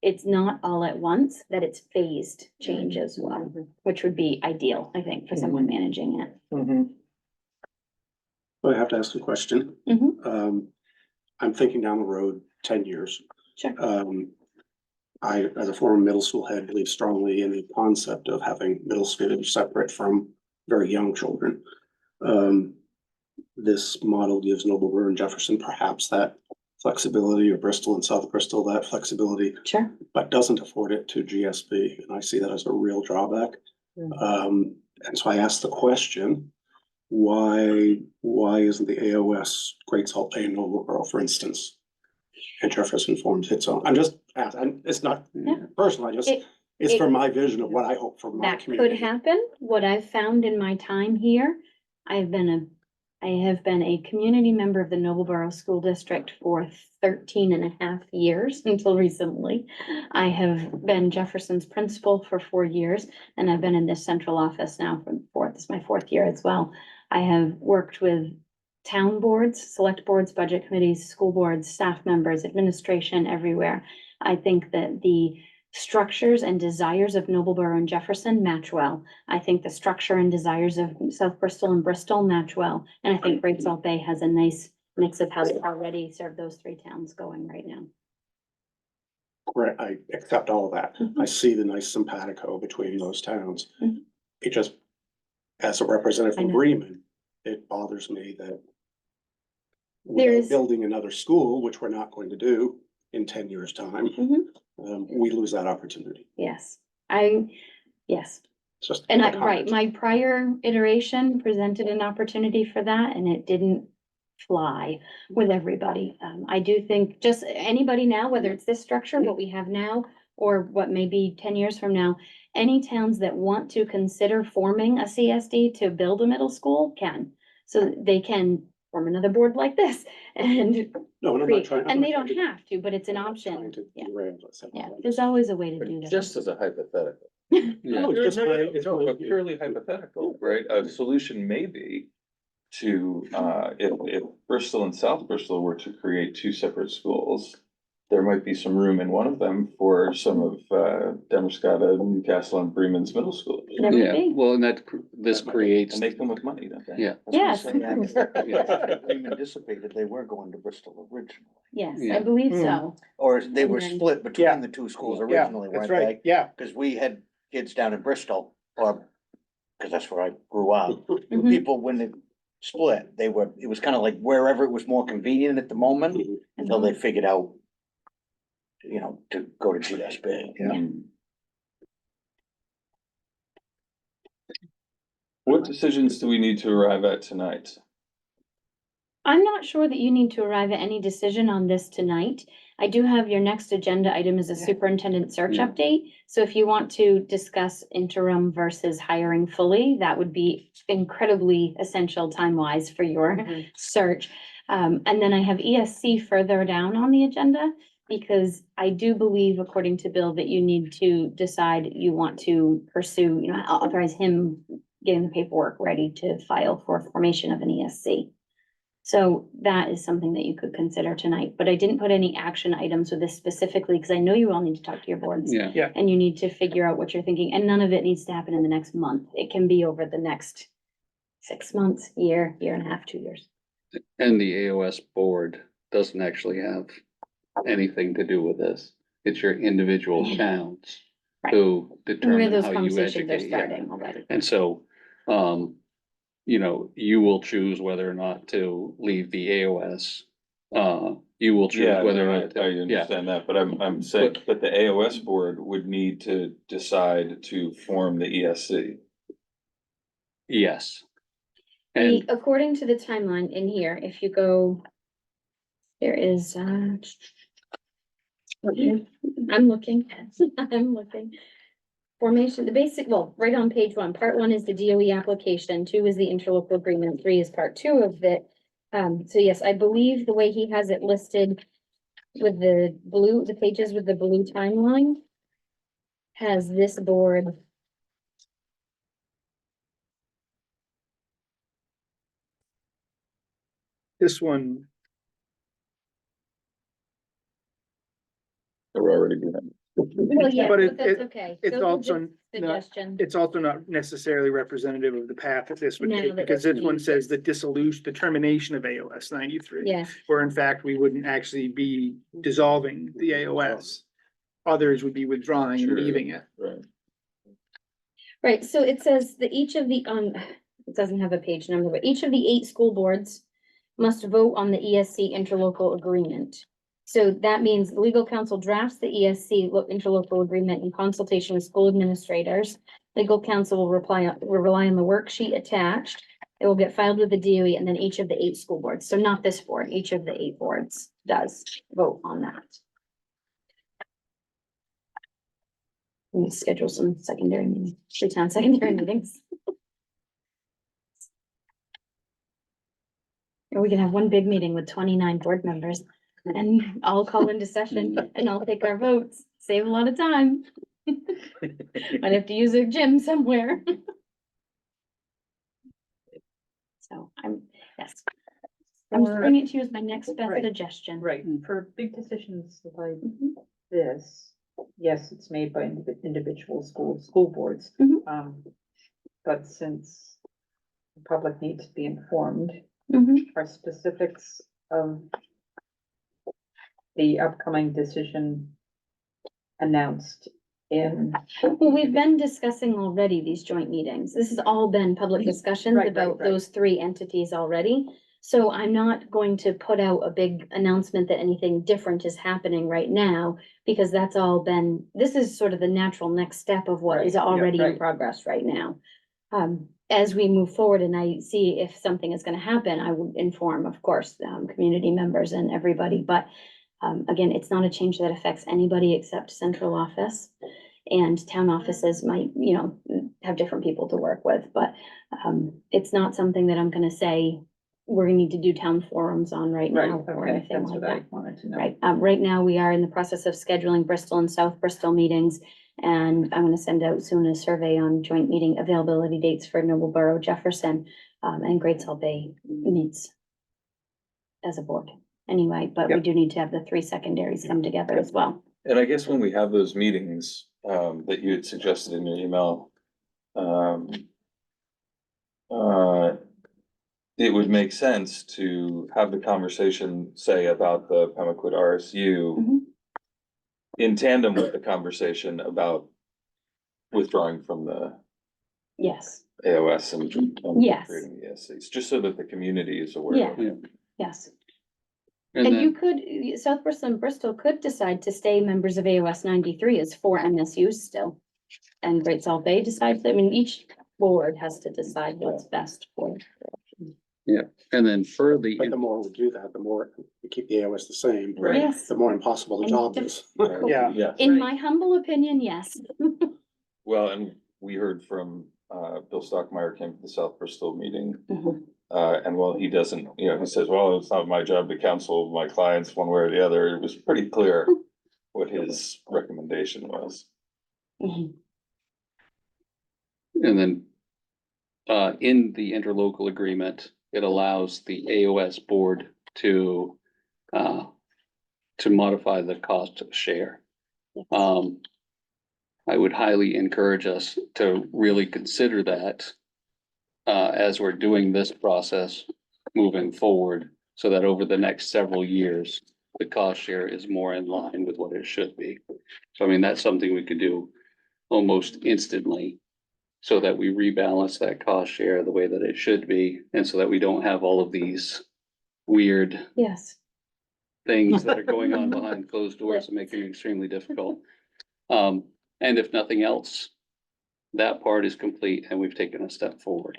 it's not all at once, that it's phased change as well, which would be ideal, I think, for someone managing it. Mhm. I have to ask a question. Mhm. I'm thinking down the road 10 years. Sure. I, as a former middle school head, believe strongly in the concept of having middle school separate from very young children. This model gives Noblesboro and Jefferson perhaps that flexibility, or Bristol and South Bristol, that flexibility, Sure. but doesn't afford it to GSB, and I see that as a real drawback. And so I asked the question, why isn't the AOS Great Salt Bay and Noblesboro, for instance, and Jefferson forms its own? I'm just asking, it's not Yeah. personal, it's it- for my vision of what I hope for my That could community. happen. What I've found in my time here, I have been a community member of the Noblesboro School District for 13 and a half years until recently. I have been Jefferson's principal for 4 years, and I've been in this central office now this is my 4th year as well. I have worked with town boards, select boards, budget committees, school boards, staff members, administration, everywhere. I think that the structures and desires of Noblesboro and Jefferson match well. I think the structure and desires of South Bristol and Bristol match well. And I think Great Salt Bay has a nice mix of how they already serve those 3 towns going right now. Right, I accept all of that. I see the nice simpatico between those towns. Mhm. It just, as a representative I from know. Bremen, it bothers me that There without is- building another school, which we're not going to do in 10 years' time, Mhm. We lose that opportunity. Yes, yes. It's just. And a right, comment. my prior iteration presented an opportunity for that and it didn't fly with everybody. I do think just anybody now, whether it's this structure, what we have now, or what may be 10 years from now, any towns that want to consider forming a CSD to build a middle school can. So they can form another board like this and No, and I'm not create, trying. I'm and not they don't trying to- have to, but it's an I'm not option. trying to Yeah, derail this. yeah, there's always a way to But do this. just as a hypothetical. No, it's just my- it's my- But purely hypothetical, right? A solution may be to, if Bristol and South Bristol were to create 2 separate schools, there might be some room in one of them for some of, Demerscata, Newcastle and Bremen's middle school. There might Yeah, be. well, and this creates, And they come with money, don't they? yeah, Yes. Agreement dissipated, they were going to Bristol originally, Yes, Yeah. I believe Hmm. so. or they were And then- split Yeah. between the two schools Yeah, originally, that's weren't right, they? yeah. Cause we had kids down in Bristol, or, cause that's where I grew up. Mhm. People, when it split, it was kind of like wherever it was more convenient at the moment, until they figured out, to go to GSB. Yeah. What decisions do we need to arrive at tonight? I'm not sure that you need to arrive at any decision on this tonight. I do have your next agenda item as a superintendent search Yeah. update. So if you want to discuss interim versus hiring fully, that would be incredibly essential time-wise for your Mhm. search. And then I have ESC further down on the agenda because I do believe, according to Bill, that you need to decide you want to pursue, authorize him getting the paperwork ready to file for formation of an ESC. So that is something that you could consider tonight, but I didn't put any action items with this specifically, because I know you all need to talk to your boards. yeah. And you need to figure out what you're thinking, and none of it needs to happen in the next month. It can be over the next 6 months, year and a half, 2 years. And the AOS board doesn't actually have anything to do with this. It's your individual towns Right. who Where determine those how you conversations are educate. Yeah. starting already. And so, you will choose whether or not to leave the AOS. You will choose Yeah, whether no, or I, not to, I yeah, understand that, but I'm saying, but the AOS board would need to decide to form the ESC. yes. And According to the timeline in here, if you go, there is, I'm looking, I'm looking. Formation, the basic, right on page 1, part 1 is the DOE application, 2 is the interlocal agreement, 3 is part 2 of it. So yes, I believe the way he has it listed with the pages with the blue timeline has this board. This one, They're already doing. Well, yeah, But but that's okay. it's Those are also just not- suggestion. it's also not necessarily representative of the path that this would No, take, that because this doesn't one mean says this. the dissolution, the termination of AOS 93. Yes, Where in fact, we wouldn't actually be dissolving the AOS. Others would be withdrawing and Sure. leaving it. Right. right, so it says that each of the, it doesn't have a page number, but each of the 8 school boards must vote on the ESC interlocal agreement. So that means legal counsel drafts the ESC interlocal agreement in consultation with school administrators. Legal counsel will rely on the worksheet attached. It will get filed with the DOE, and then each of the 8 school boards, so not this board, each of the 8 boards does vote on that. Let me schedule some secondary meetings, Freetown secondary meetings. Or we can have one big meeting with 29 board members and all call into session and all take our votes, save a lot of time. I'd have to use a gym somewhere. So yes. I'm just bringing it to you as my next best Right. suggestion. Right, for big decisions like Mhm. this, yes, it's made by individual school boards. Mhm. But since the public needs to be informed, Mhm. are specifics of the upcoming decision announced in? Well, we've been discussing already these joint meetings. This has all been public discussions Right, about right. those 3 entities already. So I'm not going to put out a big announcement that anything different is happening right now, because that's all been, this is sort of the natural next step of what is Right, yeah, already in right. progress right now. As we move forward and I see if something is gonna happen, I will inform, of course, community members and everybody, but again, it's not a change that affects anybody except central office. And town offices might, have different people to work with, but it's not something that I'm gonna say we're gonna need to do town forums on right Right, now or okay, anything that's like what I that. wanted to know. Right, right now we are in the process of scheduling Bristol and South Bristol meetings. And I'm gonna send out soon a survey on joint meeting availability dates for Noblesboro, Jefferson, and Great Salt Bay meets as a board. anyway, but we Yeah. do need to have the three secondaries come together as well. And I guess when we have those meetings, that you had suggested in your email, uh, it would make sense to have the conversation, say, about the Pemaquid RSU Mhm. in tandem with the conversation about withdrawing from the Yes, AOS and Yes. creating the ESCs, just so that the community is aware of it. yes. And And you then, could, South Bristol and Bristol could decide to stay members of AOS 93 as four MSUs still. And Great Salt Bay decides, I mean, each board has to decide what's best for. and then for the, But the more we do that, the more we keep the AOS the same, Right. Yes, the more impossible the And job diff- is. Yeah. Yeah, in my humble opinion, yes. well, and we heard from, Bill Stockmeyer came to the South Bristol meeting. Mhm. And while he doesn't, you know, he says, well, it's not my job to counsel my clients one way or the other, it was pretty clear what his recommendation was. Mhm. and then in the interlocal agreement, it allows the AOS board to modify the cost share. I would highly encourage us to really consider that as we're doing this process moving forward, so that over the next several years, the cost share is more in line with what it should be. So I mean, that's something we could do almost instantly, so that we rebalance that cost share the way that it should be, and so that we don't have all of these weird Yes, things that are going on behind closed doors and making it extremely difficult. And if nothing else, that part is complete and we've taken a step forward.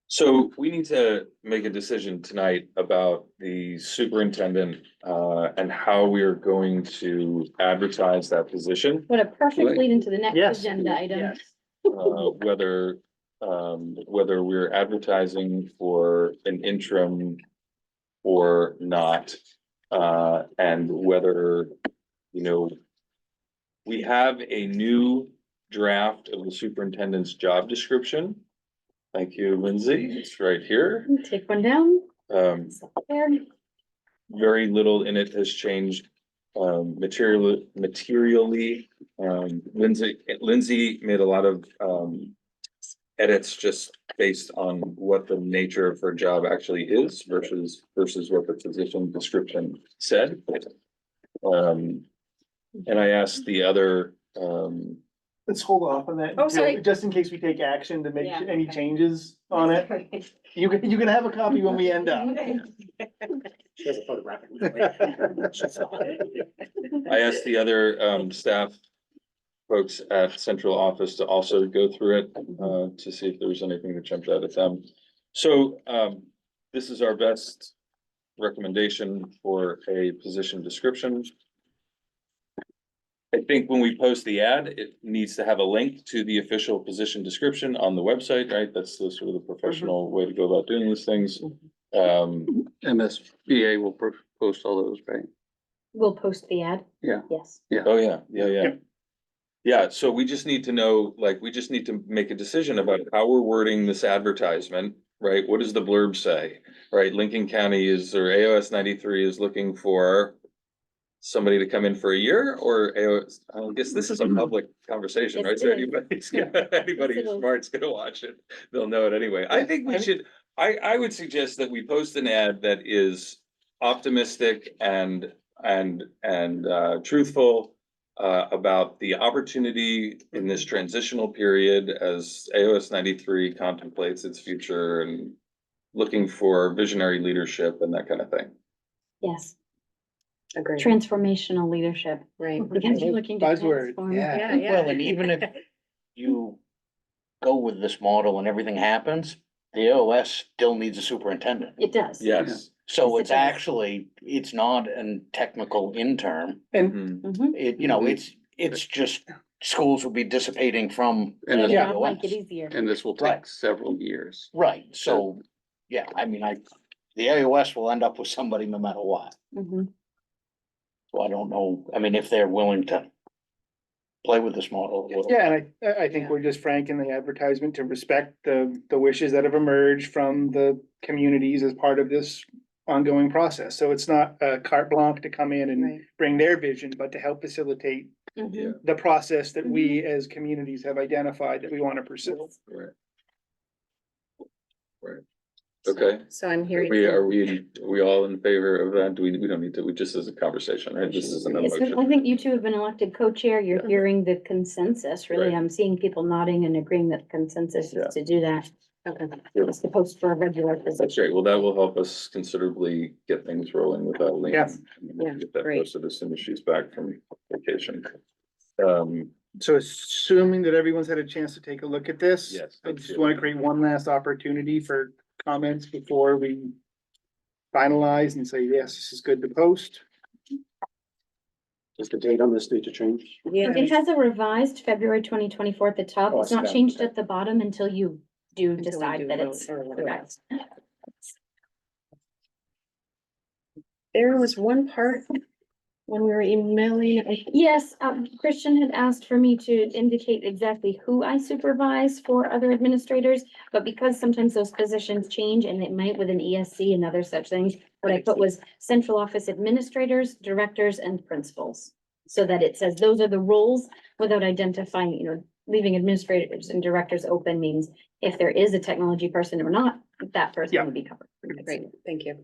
So we need to make a decision tonight about the superintendent, and how we are going to advertise that position. what a perfect Right. lead into the next Yes. agenda item. Yes. Whether we're advertising for an interim or not. And whether, you know, we have a new draft of the superintendent's job description. Thank you, Lindsay. It's right here. Take one down. Um, There. very little in it has changed, materially. Lindsay made a lot of, edits just based on what the nature of her job actually is versus what the position description said. And I asked the other, Let's hold off on that. Oh, until- sorry. Just in case we take action to make Yeah, any okay. changes on it. You can have a copy when we end up. She has a photographic. I asked the other, staff folks at central office to also go through it, to see if there was anything that jumped out at them. So, this is our best recommendation for a position description. I think when we post the ad, it needs to have a link to the official position description on the website, right? That's the sort of the professional way to go about doing these things. MSBA will post all those, right? We'll post the ad. Yeah. Yes. Oh, yeah, yeah. Yep. Yeah, so we just need to know, like, we just need to make a decision about how we're wording this advertisement, right? What does the blurb say? Right, Lincoln County or AOS 93 is looking for somebody to come in for a year, or AOS, I guess this is a public conversation, Yes, right? it So is. anybody Yes, it who's is. smart's gonna watch it, they'll know it anyway. I think we should, I would suggest that we post an ad that is optimistic and truthful about the opportunity in this transitional period as AOS 93 contemplates its future and looking for visionary leadership and that kind of thing. Yes. Agreed. Transformational leadership. Right. Because you're looking to Buzzword, transform. yeah. Well, and even if you go with this model and everything happens, the OS still needs a superintendent. It does. Yes. So Yes, it it's does. actually, it's not a technical intern. And Mhm. Mhm. It, you know, it's just schools will be dissipating from. And that then- Yeah, AOS. make it easier. And this will Right. take several years. Right, so, yeah, I mean, the AOS will end up with somebody no matter what. Mhm. So I don't know, I mean, if they're willing to play with this model a little. Yeah, and I think we're just frank in the advertisement to respect the wishes that have emerged from the communities as part of this ongoing process. So it's not a carte blanche to come in and Right. bring their vision, but to help facilitate Yeah. the process that we as communities have identified that we want to pursue. Right. Right. Okay. So I'm hearing. Are we all in favor of that? We don't need to, we just as a conversation, right? This isn't a Yes, I motion. think you two have been elected co-chair. You're hearing the consensus, really. Right. I'm seeing people nodding and agreeing that consensus Yeah. is to do that. Okay. Yeah. It's the post for a regular That's position. great. Well, that will help us considerably get things rolling without Lean. Yes. And we'll Yeah, Get that great. posted as soon as she's back from vacation. So assuming that everyone's had a chance to take a look at this. Yes. I just want to create one last opportunity for comments before we finalize and say, yes, this is good to post. Does the date on this need to change? It has a revised February 2024 at the top. Oh, I It's see not that. changed Okay. at the bottom until you do Until we decide do that vote it's or whatever. correct. There was one part when we were emailing, Yes, Christian had asked for me to indicate exactly who I supervise for other administrators, but because sometimes those positions change and it might with an ESC and other such things, what I put was central office administrators, directors, and principals. So that it says those are the roles without identifying, leaving administrators and directors open means if there is a technology person or not, that person Yeah. will be covered. great, thank you.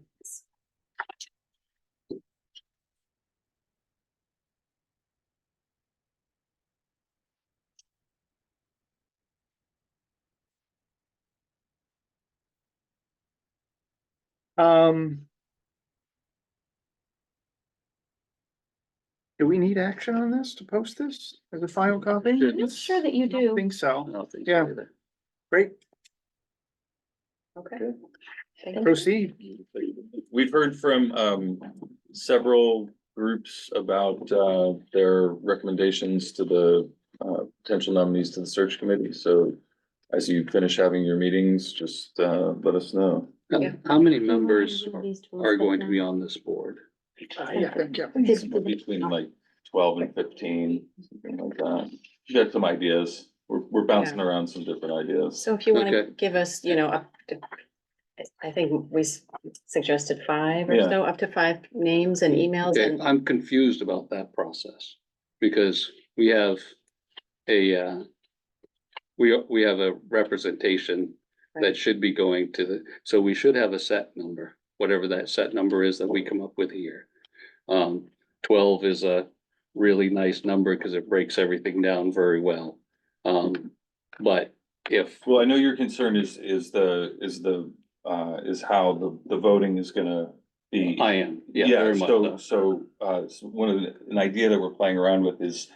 Um. Do we need action on this to post this as a final copy? I'm not sure that you I don't do. think I so. don't think Yeah. so either. Great, Okay. Thank you. proceed. We've heard from several groups about their recommendations to the potential nominees to the search committee. So as you finish having your meetings, just let us know. Yeah. How many Do you want members to do these to are us going to now? be on this board? Yeah, yeah. Between like 12 and 15, something like that. You got some ideas. We're bouncing around some different ideas. So if you wanna Okay. give us, up to, I think we suggested 5 or Yeah. so, up to 5 names and emails Okay, and. I'm confused about that process, because we have a, we have a representation Right. that should be going to the, so we should have a set number, whatever that set number is that we come up with here. 12 is a really nice number because it breaks everything down very well. But if, Well, I know your concern is how the voting is gonna be. I am, yeah, Yeah, very much so. so one of an idea that we're playing around with is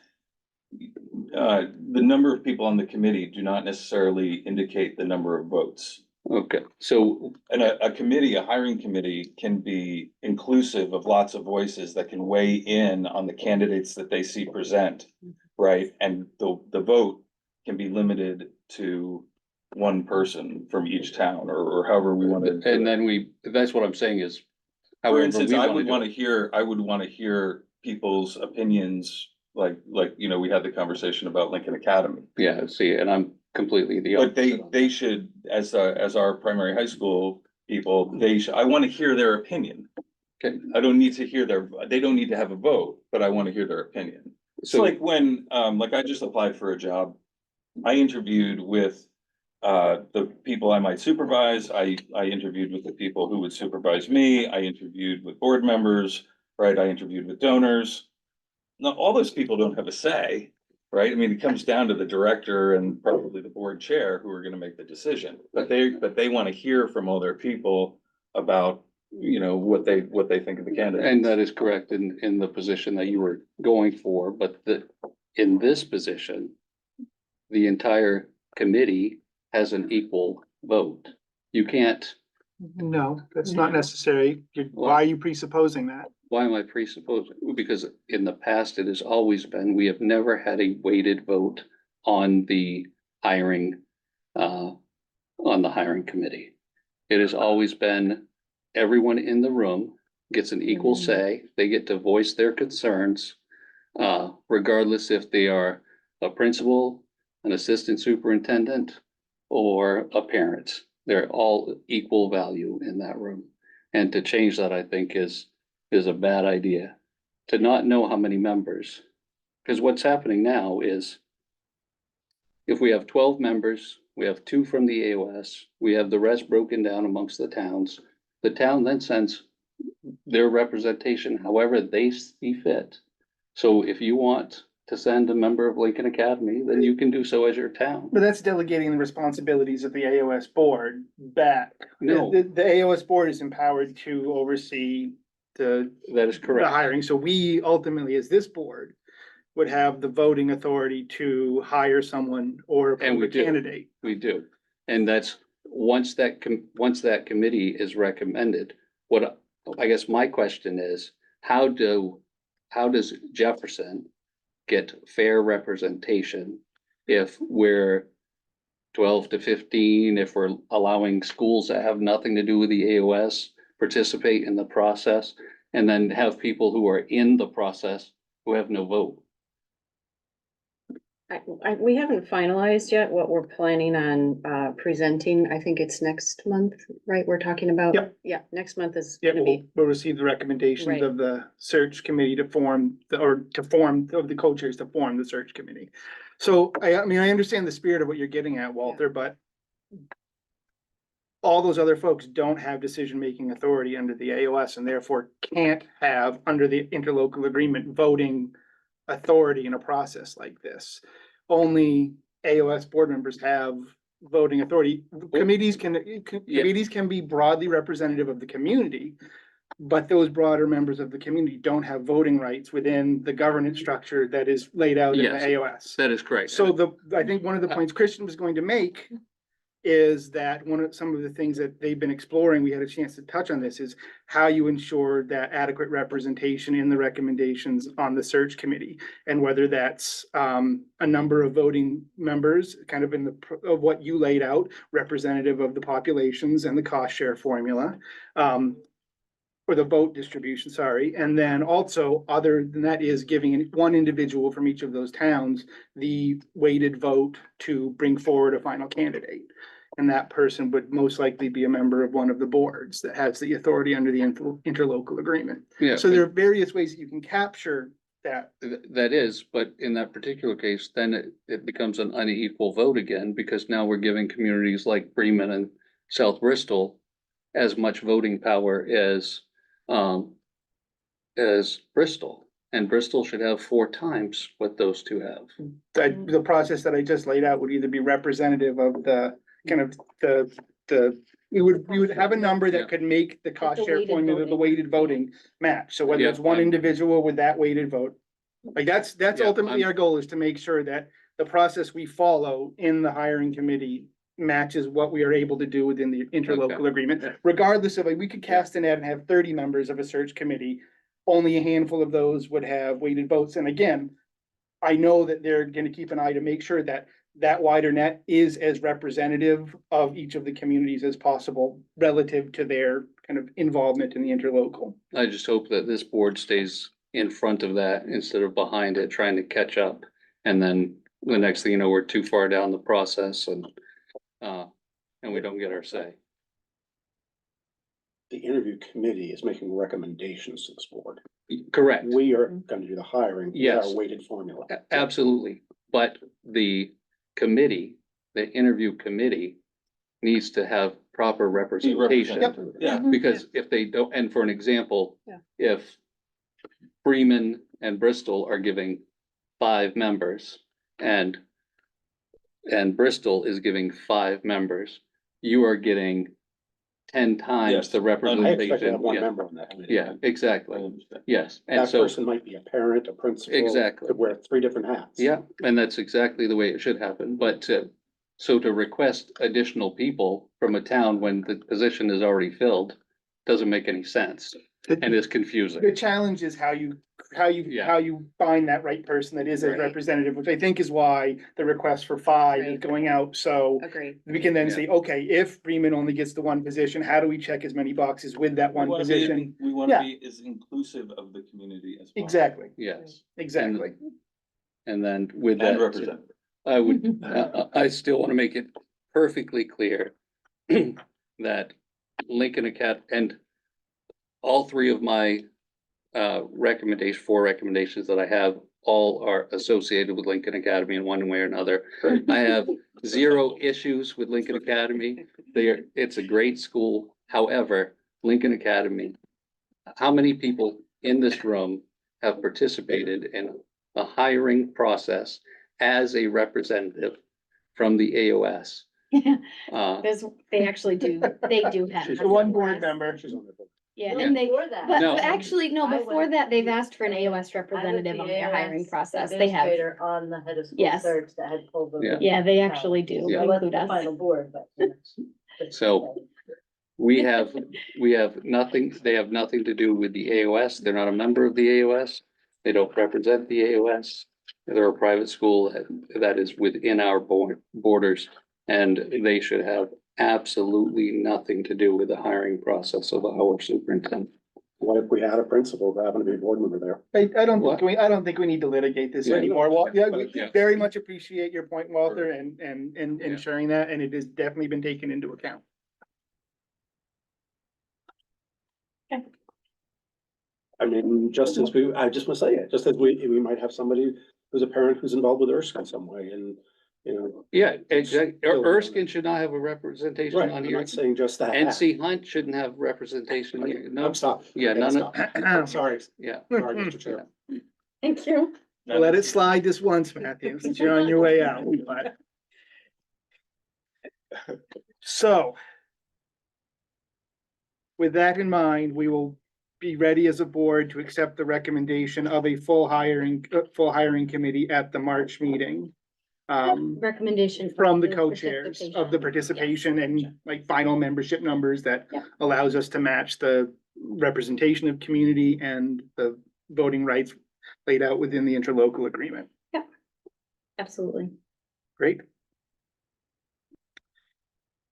the number of people on the committee do not necessarily indicate the number of votes. Okay, so, And a committee, a hiring committee can be inclusive of lots of voices that can weigh in on the candidates that they see present, right? And the vote can be limited to one person from each town or however we want to. and then that's what I'm saying is. For however instance, we I wanna would do wanna it. hear, people's opinions, like, we had the conversation about Lincoln Academy. Yeah, see, and I'm completely the But opposite. on they should, as our primary high school people, I wanna hear their opinion. Okay. I don't need to hear they don't need to have a vote, but I wanna hear their opinion. It's So- like when, like I just applied for a job. I interviewed with the people I might supervise. I interviewed with the people who would supervise me. I interviewed with board members, right? I interviewed with donors. Now, all those people don't have a say, right? I mean, it comes down to the director and probably the board chair who are gonna make the decision. But they wanna hear from all their people about, what they think of the candidate. And that is correct in the position that you were going for, but in this position, the entire committee has an equal vote. You can't, No, that's not necessary. Why are you presupposing that? why am I presupposing? Because in the past, it has always been, we have never had a weighted vote on the hiring, committee. It has always been, everyone in the room gets an equal say, they get to voice their concerns, regardless if they are a principal, an assistant superintendent, or a parent. They're all equal value in that room. And to change that, I think is a bad idea. To not know how many members, because what's happening now is if we have 12 members, we have 2 from the AOS, we have the rest broken down amongst the towns. The town then sends their representation however they see fit. So if you want to send a member of Lincoln Academy, then you can do so as your town. But that's delegating the responsibilities of the AOS board back. No. The AOS board is empowered to oversee the That is the correct. hiring, so we ultimately, as this board, would have the voting authority to hire someone or And approve we a do. candidate. We do. And that's, once that committee is recommended, what, I guess my question is, how does Jefferson get fair representation if we're 12 to 15, if we're allowing schools that have nothing to do with the AOS participate in the process, and then have people who are in the process who have no vote? We haven't finalized yet what we're planning on, presenting. I think it's next month, right? We're talking about. Yep. Yeah, next month is Yeah, gonna we'll, be, we'll receive the recommendations Right. of the search committee to form, of the co-chairs to form the search committee. So I mean, I understand the spirit of what you're getting at, Walter, but all those other folks don't have decision-making authority under the AOS and therefore can't have, under the interlocal agreement, voting authority in a process like this. Only AOS board members have voting authority. Committees can be broadly representative of the community, but those broader members of the community don't have voting rights within the governance structure that is laid out in the Yes. AOS. That is correct. So I think one of the points Christian was going to make is that some of the things that they've been exploring, we had a chance to touch on this, is how you ensure that adequate representation in the recommendations on the search committee. And whether that's a number of voting members, kind of of what you laid out, representative of the populations and the cost share formula. Or the vote distribution, sorry, and then also, other than that, is giving one individual from each of those towns the weighted vote to bring forward a final candidate. And that person would most likely be a member of one of the boards that has the authority under the interlocal agreement. Yeah, So there are various ways that you can capture that. that is, but in that particular case, then it becomes an unequal vote again, because now we're giving communities like Bremen and South Bristol as much voting power as Bristol, and Bristol should have 4 times what those two have. The process that I just laid out would either be representative of the kind of we would have a number Yeah. that could make the cost The share weighted formula, the voting. weighted voting match. So whether Yeah, it's one I'm- individual with that weighted vote. Like that's Yeah, ultimately I'm- our goal, is to make sure that the process we follow in the hiring committee matches what we are able to do within the interlocal Okay. agreement, regardless of, like, we could cast a net and have 30 members of a search committee. Only a handful of those would have weighted votes. And again, I know that they're gonna keep an eye to make sure that that wider net is as representative of each of the communities as possible relative to their kind of involvement in the interlocal. I just hope that this board stays in front of that instead of behind it, trying to catch up. And then the next thing you know, we're too far down the process and we don't get our say. The interview committee is making recommendations to this board. Correct. We are gonna do the hiring with Yes. our weighted formula. Absolutely, but the committee, the interview committee needs to have proper representation. Yeah. Because if they don't, and for an example, Yeah. if Bremen and Bristol are giving 5 members and Bristol is giving 5 members, you are getting 10 times Yes, the I expect to representation. have one Yeah, member on that committee. yeah, exactly. I understand. Yes, and That so, person might be a parent, a principal. Exactly. Could wear 3 different hats. yeah, and that's exactly the way it should happen, but to request additional people from a town when the position is already filled doesn't make any sense and is confusing. The challenge is how you Yeah. find that right person that is a Right. representative, which I think is why the request for 5 is Right. going out, so. agreed. We can then Yeah. say, okay, if Bremen only gets the one position, how do we check as many boxes with that one position? We Yeah. wanna be as inclusive of the community as possible. Exactly, Yes, exactly. And then with And that, represent. I would, I still want to make it perfectly clear that Lincoln Academy and all three of my four recommendations that I have, all are associated with Lincoln Academy in one way or another. I have zero issues with Lincoln Academy. It's a great school. However, Lincoln Academy, how many people in this room have participated in a hiring process as a representative from the AOS? They actually do, they do have. She's The one board member. She's on the board. Yeah, Yeah. and they, Before that. but No. actually, no, I before went- that, they've asked for an AOS representative on their hiring process. They have. On the head of school Yes. search that had pulled Yeah. them. Yeah, they actually do Yeah. include us. Final board, but. So we have nothing, they have nothing to do with the AOS. They're not a member of the AOS. They don't represent the AOS. They're a private school that is within our borders. And they should have absolutely nothing to do with the hiring process of our superintendent. What if we had a principal who happened to be a board member there? I don't think we need to litigate this Yeah. anymore. Well, yeah, we Yeah. very much appreciate your point, Walter, and Yeah. sharing that, and it has definitely been taken into account. I mean, just as I just want to say it, just as we might have somebody who's a parent who's involved with Erskine in some way and, you know. Yeah, exactly. Erskine should not have a representation Right, on I'm here. not saying just that. NC Hunt shouldn't have representation here. No, I'm sorry. yeah, none of, I'm sorry, yeah. sorry, Mr. Chair. Thank you. We'll let it slide this once, Matthew, since you're on your way out, but. So. With that in mind, we will be ready as a board to accept the recommendation of a full hiring committee at the March meeting. Recommendation. From the co-chairs of the participation and like final membership numbers that Yeah. allows us to match the representation of community and the voting rights laid out within the interlocal agreement. Absolutely. Great.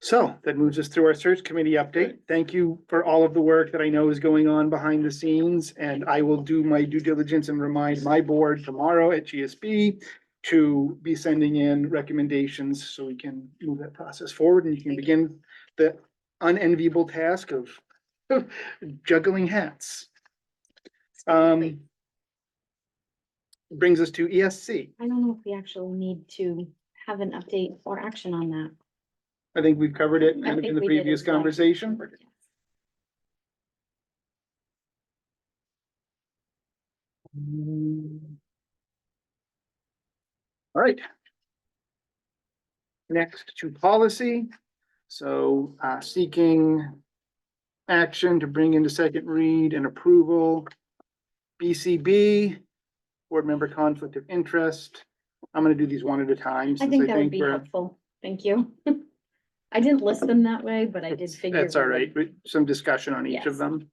So that moves us through our search committee update. Thank you for all of the work that I know is going on behind the scenes, and I will do my due diligence and remind my board tomorrow at GSB to be sending in recommendations so we can move that process forward and you can begin the unenviable task of juggling hats. Brings us to ESC. I don't know if we actually need to have an update or action on that. I think we've covered it I kind of think in the we did previous as well. conversation. All right. Next to policy. So seeking action to bring into second read and approval. BCB, board member conflict of interest. I'm gonna do these one at a time. I since think that would be we're- helpful. Thank you. I didn't list them that way, but I did figure. That's all we would- right, but some discussion on each of Yes. them.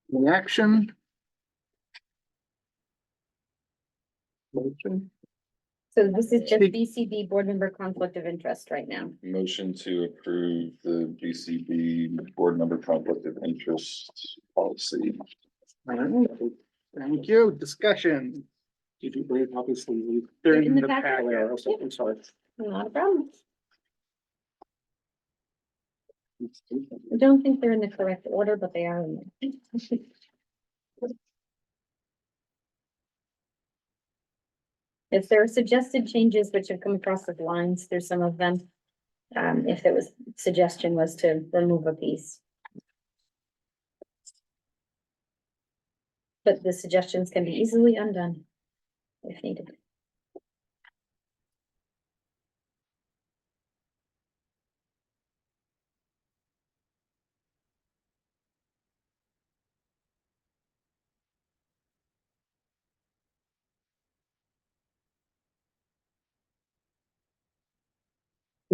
The action. Motion. So this is just Speak- BCB board member conflict of interest right now. Motion to approve the BCB board member conflict of interest policy. All right. Thank you. Discussion. Did you bring copies from the? They're in the packet. I'm sorry. Not a problem. I don't think they're in the correct order, but they are in there. If there are suggested changes which have come across the lines, there's some of them. If it was, suggestion was to remove a piece. But the suggestions can be easily undone if needed.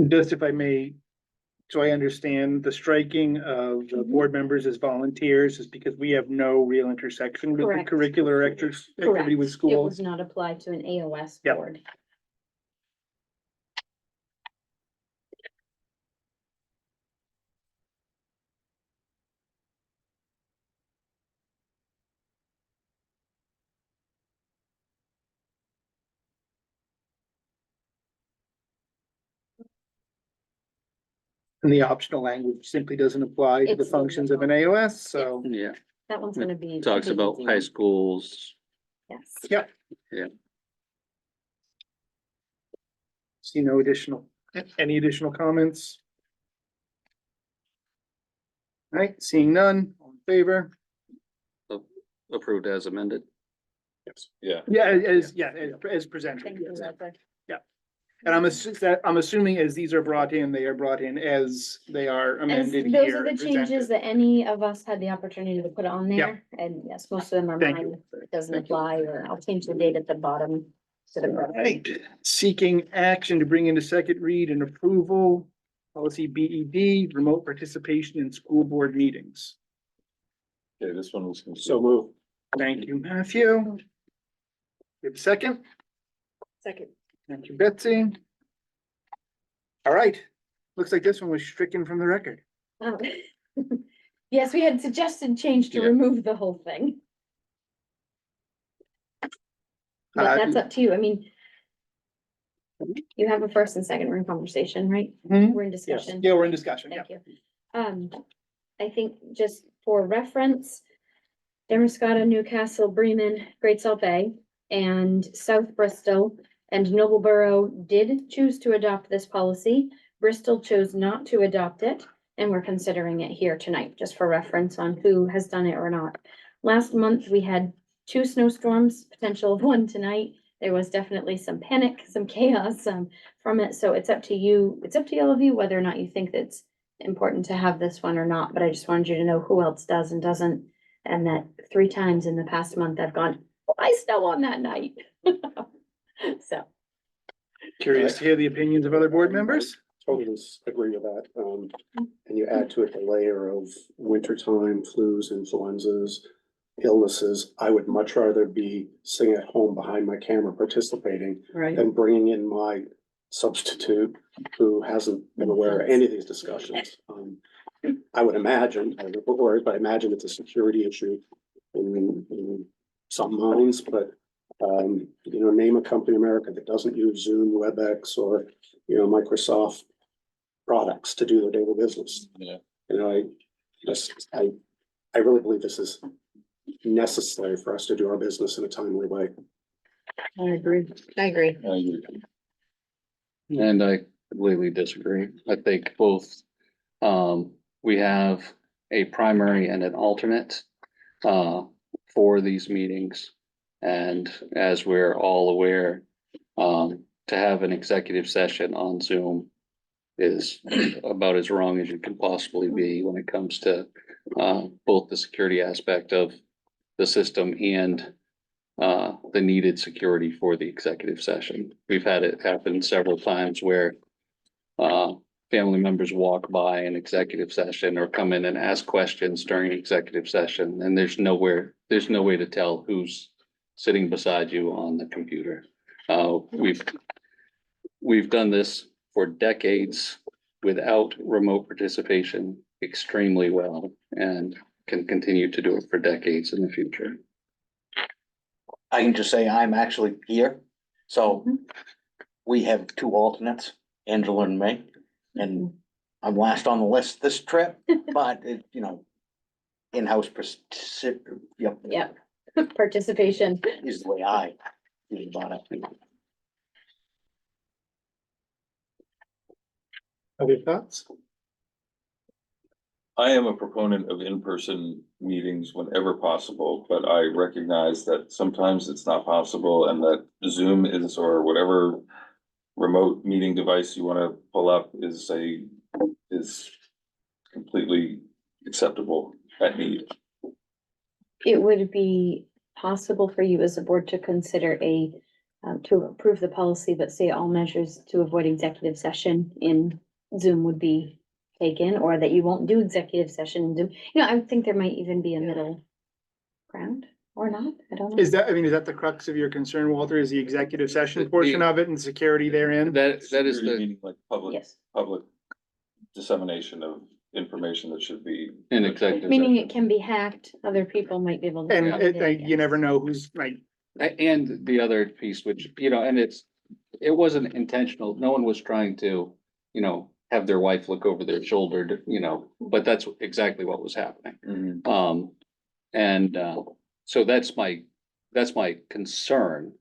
Just if I may, so I understand the striking of the board members as volunteers is because we have no real intersection with the Correct. curricular activity with It schools. was not applied to an AOS Yep. board. And the optional language simply doesn't apply to the It's functions of an limited. AOS, so. Yeah, That one's gonna be. talks should be about easy. high schools. Yes. Yep. Yeah. See no additional, any additional comments? All right, seeing none, all in favor? Approved as amended. Yes. Yeah. Yeah, as presented. Thank you, Leslie. And I'm assuming as these are brought in, they are brought in as they are As amended those here are the and changes presented. that any of us had the opportunity to put on there, and yes, most of them are Thank mine. you. It doesn't apply, or I'll change the date at the bottom. To the Right, seeking action to bring into second read and approval, policy BED, remote participation in school board meetings. Okay, this one was. So move. Thank you, Matthew. You have a second? Second. Thank you, Betsy. All right, looks like this one was stricken from the record. Oh. Yes, we had suggested change to Yeah. remove the whole thing. But that's up to you, I mean. You have a first and second, we're in conversation, right? Hmm? We're in discussion. Yeah, we're in discussion, yeah. Thank you. I think just for reference, Damascotta, Newcastle, Bremen, Great Salt Bay, and South Bristol and Noblesboro did choose to adopt this policy. Bristol chose not to adopt it, and we're considering it here tonight, just for reference on who has done it or not. Last month, we had 2 snowstorms, potential of 1 tonight. There was definitely some panic, some chaos, from it, so it's up to you, it's up to all of you whether or not you think that's important to have this one or not, but I just wanted you to know who else does and doesn't. And that 3 times in the past month, I've gone, I snow on that night. So, Curious to hear the opinions of other board members? Totally agree with that. And you add to it the layer of wintertime flus, influenzas, illnesses. I would much rather be sitting at home behind my camera participating Right. than bringing in my substitute who hasn't been aware of any of these discussions. I would imagine, I don't know worries, but I imagine it's a security issue in some minds, but name a company in America that doesn't use Zoom, WebEx, or, Microsoft products to do their daily business. Yeah. I really believe this is necessary for us to do our business in a timely way. I agree. I agree. I agree. And I completely disagree. I think both, we have a primary and an alternate, for these meetings. And as we're all aware, to have an executive session on Zoom is about as wrong as you can possibly be when it comes to, both the security aspect of the system and the needed security for the executive session. We've had it happen several times where family members walk by an executive session or come in and ask questions during executive session, and there's no way to tell who's sitting beside you on the computer. We've done this for decades without remote participation extremely well and can continue to do it for decades in the future. I can just say I'm actually here, so we have 2 alternates, Angela and me, and I'm last on the list this trip, but in-house yep, participation. is the way I feel about it. Other thoughts? I am a proponent of in-person meetings whenever possible, but I recognize that sometimes it's not possible and that Zoom is, or whatever remote meeting device you want to pull up is completely acceptable at need. It would be possible for you as a board to consider to approve the policy, but say all measures to avoid executive session in Zoom would be taken, or that you won't do executive session in Zoom. I would think there might even be a middle ground or not. I don't know. Is that the crux of your concern, Walter, is the executive session portion of it and security therein? That is Security the, meaning like public Yes, dissemination of information that should be. in executive meaning session. it can be hacked. Other people might be able to. And find it, you yes. never know who's like, And the other piece, which, and it wasn't intentional. No one was trying to, have their wife look over their shoulder, but that's exactly what was happening. Mhm. And so that's my concern.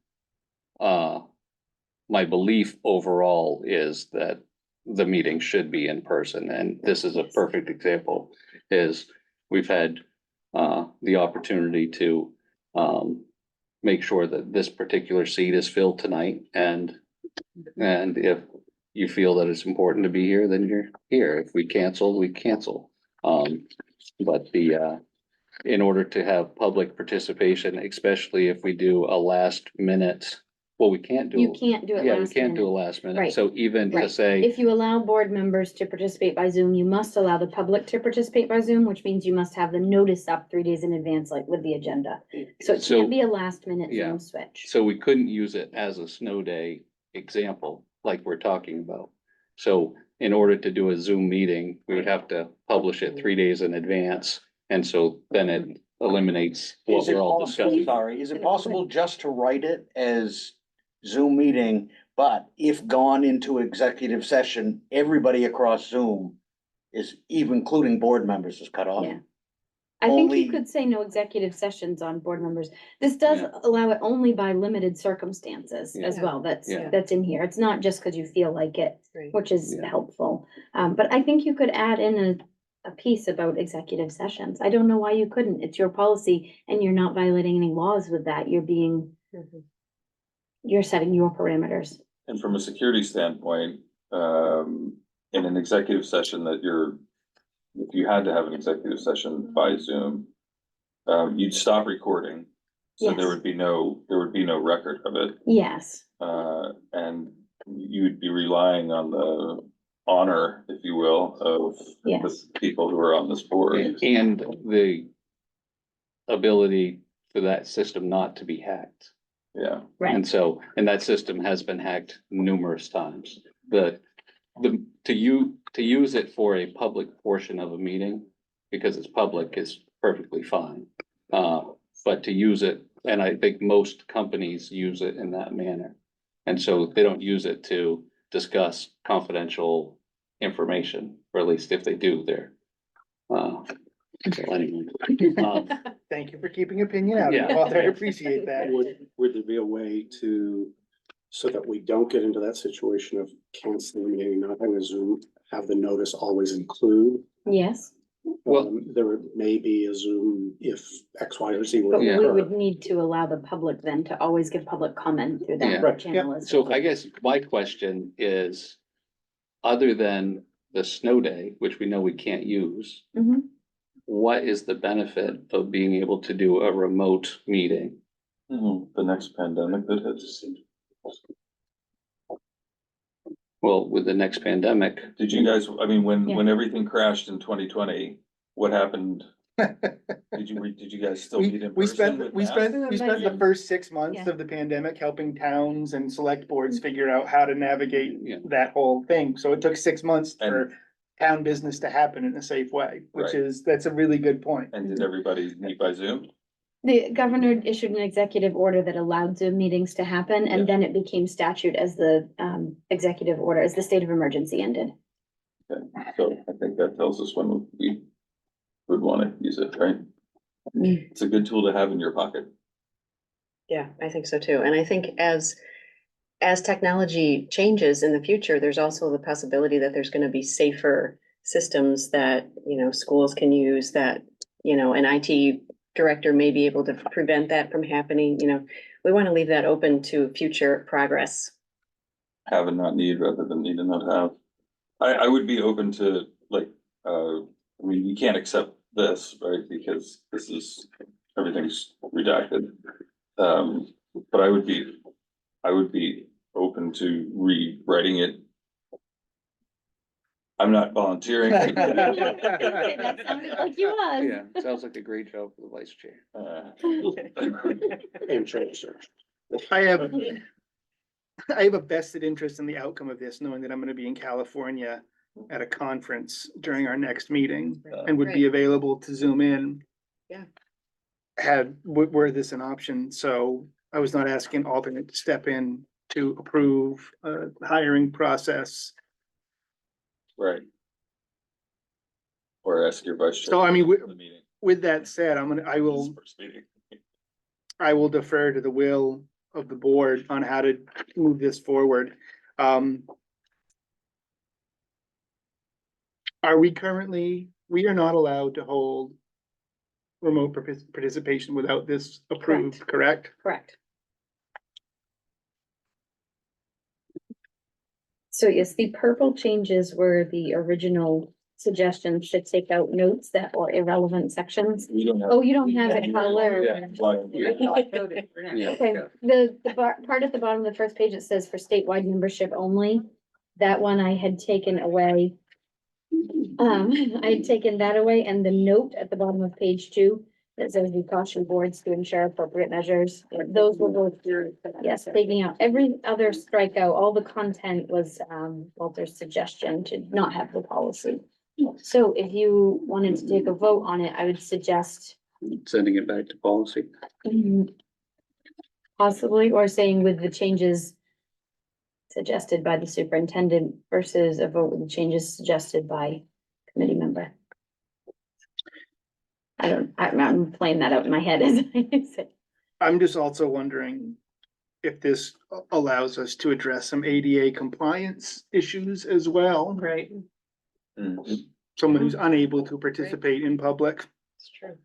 My belief overall is that the meeting should be in person, and this is a perfect example, is we've had the opportunity to make sure that this particular seat is filled tonight, and if you feel that it's important to be here, then you're here. If we cancel, we cancel. But in order to have public participation, especially if we do a last minute, well, we can't do. You can't do it Yeah, we last can't do a minute. last minute. Right. So even to Right. say, If you allow board members to participate by Zoom, you must allow the public to participate by Zoom, which means you must have the notice up 3 days in advance, like with the agenda. So it So- can't be a last minute Yeah. Zoom switch. so we couldn't use it as a snow day example, like we're talking about. So in order to do a Zoom meeting, we would have to publish it 3 days in advance. And so then it eliminates what Is it we're all possible, discussing. sorry, is it possible just to write it as Zoom meeting, but if gone into executive session, everybody across Zoom is, even including board members, is cut off? Yeah. I think you Only- could say no executive sessions on board members. This does Yeah. allow it only by limited circumstances as Yeah. well. Yeah. That's in here. It's not just because you feel like it, Right. which is Yeah. helpful. But I think you could add in a piece about executive sessions. I don't know why you couldn't. It's your policy and you're not violating any laws with that. You're setting your parameters. And from a security standpoint, in an executive session if you had to have an executive session by Zoom, you'd stop recording. So there Yes. would be no record of it. Yes, And you'd be relying on the honor, if you will, of Yes. the people who are on this board. And the ability for that system not to be hacked. Yeah, right. And so, and that system has been hacked numerous times. To use it for a public portion of a meeting, because it's public, is perfectly fine. But to use it, and I think most companies use it in that manner. And so they don't use it to discuss confidential information, or at least if they do, so anyway. Thank you for keeping opinion out. Yeah. Walter, I appreciate that. Would there be a way to, so that we don't get into that situation of canceling the meeting, not having a Zoom, have the notice always include? Yes, Well- There may be a Zoom if X, Y, or Z were but to we occur. would need to allow the public then to always give public comment through Yeah. that Right, channel as So well. I guess my question is, other than the snow day, which we know we can't use, Mhm. what is the benefit of being able to do a remote meeting? the next pandemic that hits. Well, with the next pandemic, Did you guys, I mean, when Yeah. everything crashed in 2020, what happened? Did you guys still meet in We person? spent, with we spent, masks? we spent the first 6 months Yeah. of the pandemic helping towns and select boards figure out how to navigate Yeah. that whole thing. So it took 6 months And- for town business to happen in a safe way, which Right. that's a really good point. And did everybody meet by Zoom? The governor issued an executive order that allowed Zoom meetings to happen, Yeah. and then it became statute as the executive order, as the state of emergency ended. Okay, so I think that tells us when we would wanna use it, right? It's a good tool to have in your pocket. Yeah, I think so too. And I think as technology changes in the future, there's also the possibility that there's gonna be safer systems that, schools can use, that, an IT director may be able to prevent that from happening, we want to leave that open to future progress. Have and not need rather than need and not have. I would be open to I mean, you can't accept this, right, because everything's redacted. But I would be open to rewriting it. I'm not volunteering. That sounded like you was. yeah, sounds like a great job for the vice chair. And change search. I have a vested interest in the outcome of this, knowing that I'm gonna be in California at a conference during our next meeting and would be available to Zoom in. Yeah. Were this an option, so I was not asking an alternate to step in to approve a hiring process Right. Or ask your vice chair. So, I mean, for the meeting. with that said, First meeting. I will defer to the will of the board on how to move this forward. Are we currently, we are not allowed to hold remote participation without this approved, correct? Correct. So yes, the purple changes were the original suggestions to take out notes that are irrelevant sections. We don't have. Oh, you don't have it colored. Yeah, fine. Yeah. Okay, the part at the bottom of the first page, it says for statewide membership only. That one I had taken away. I had taken that away, and the note at the bottom of page 2 that says we caution boards to ensure appropriate measures. Those were both, yes, taking out every other strikeout. All the content was Walter's suggestion to not have the policy. So if you wanted to take a vote on it, I would suggest Sending it back to policy. possibly, or saying with the changes suggested by the superintendent versus a vote with the changes suggested by committee member. I'm playing that out in my head as I say. I'm just also wondering if this allows us to address some ADA compliance issues as well. Right, Mhm. Someone who's unable to participate in public. it's true.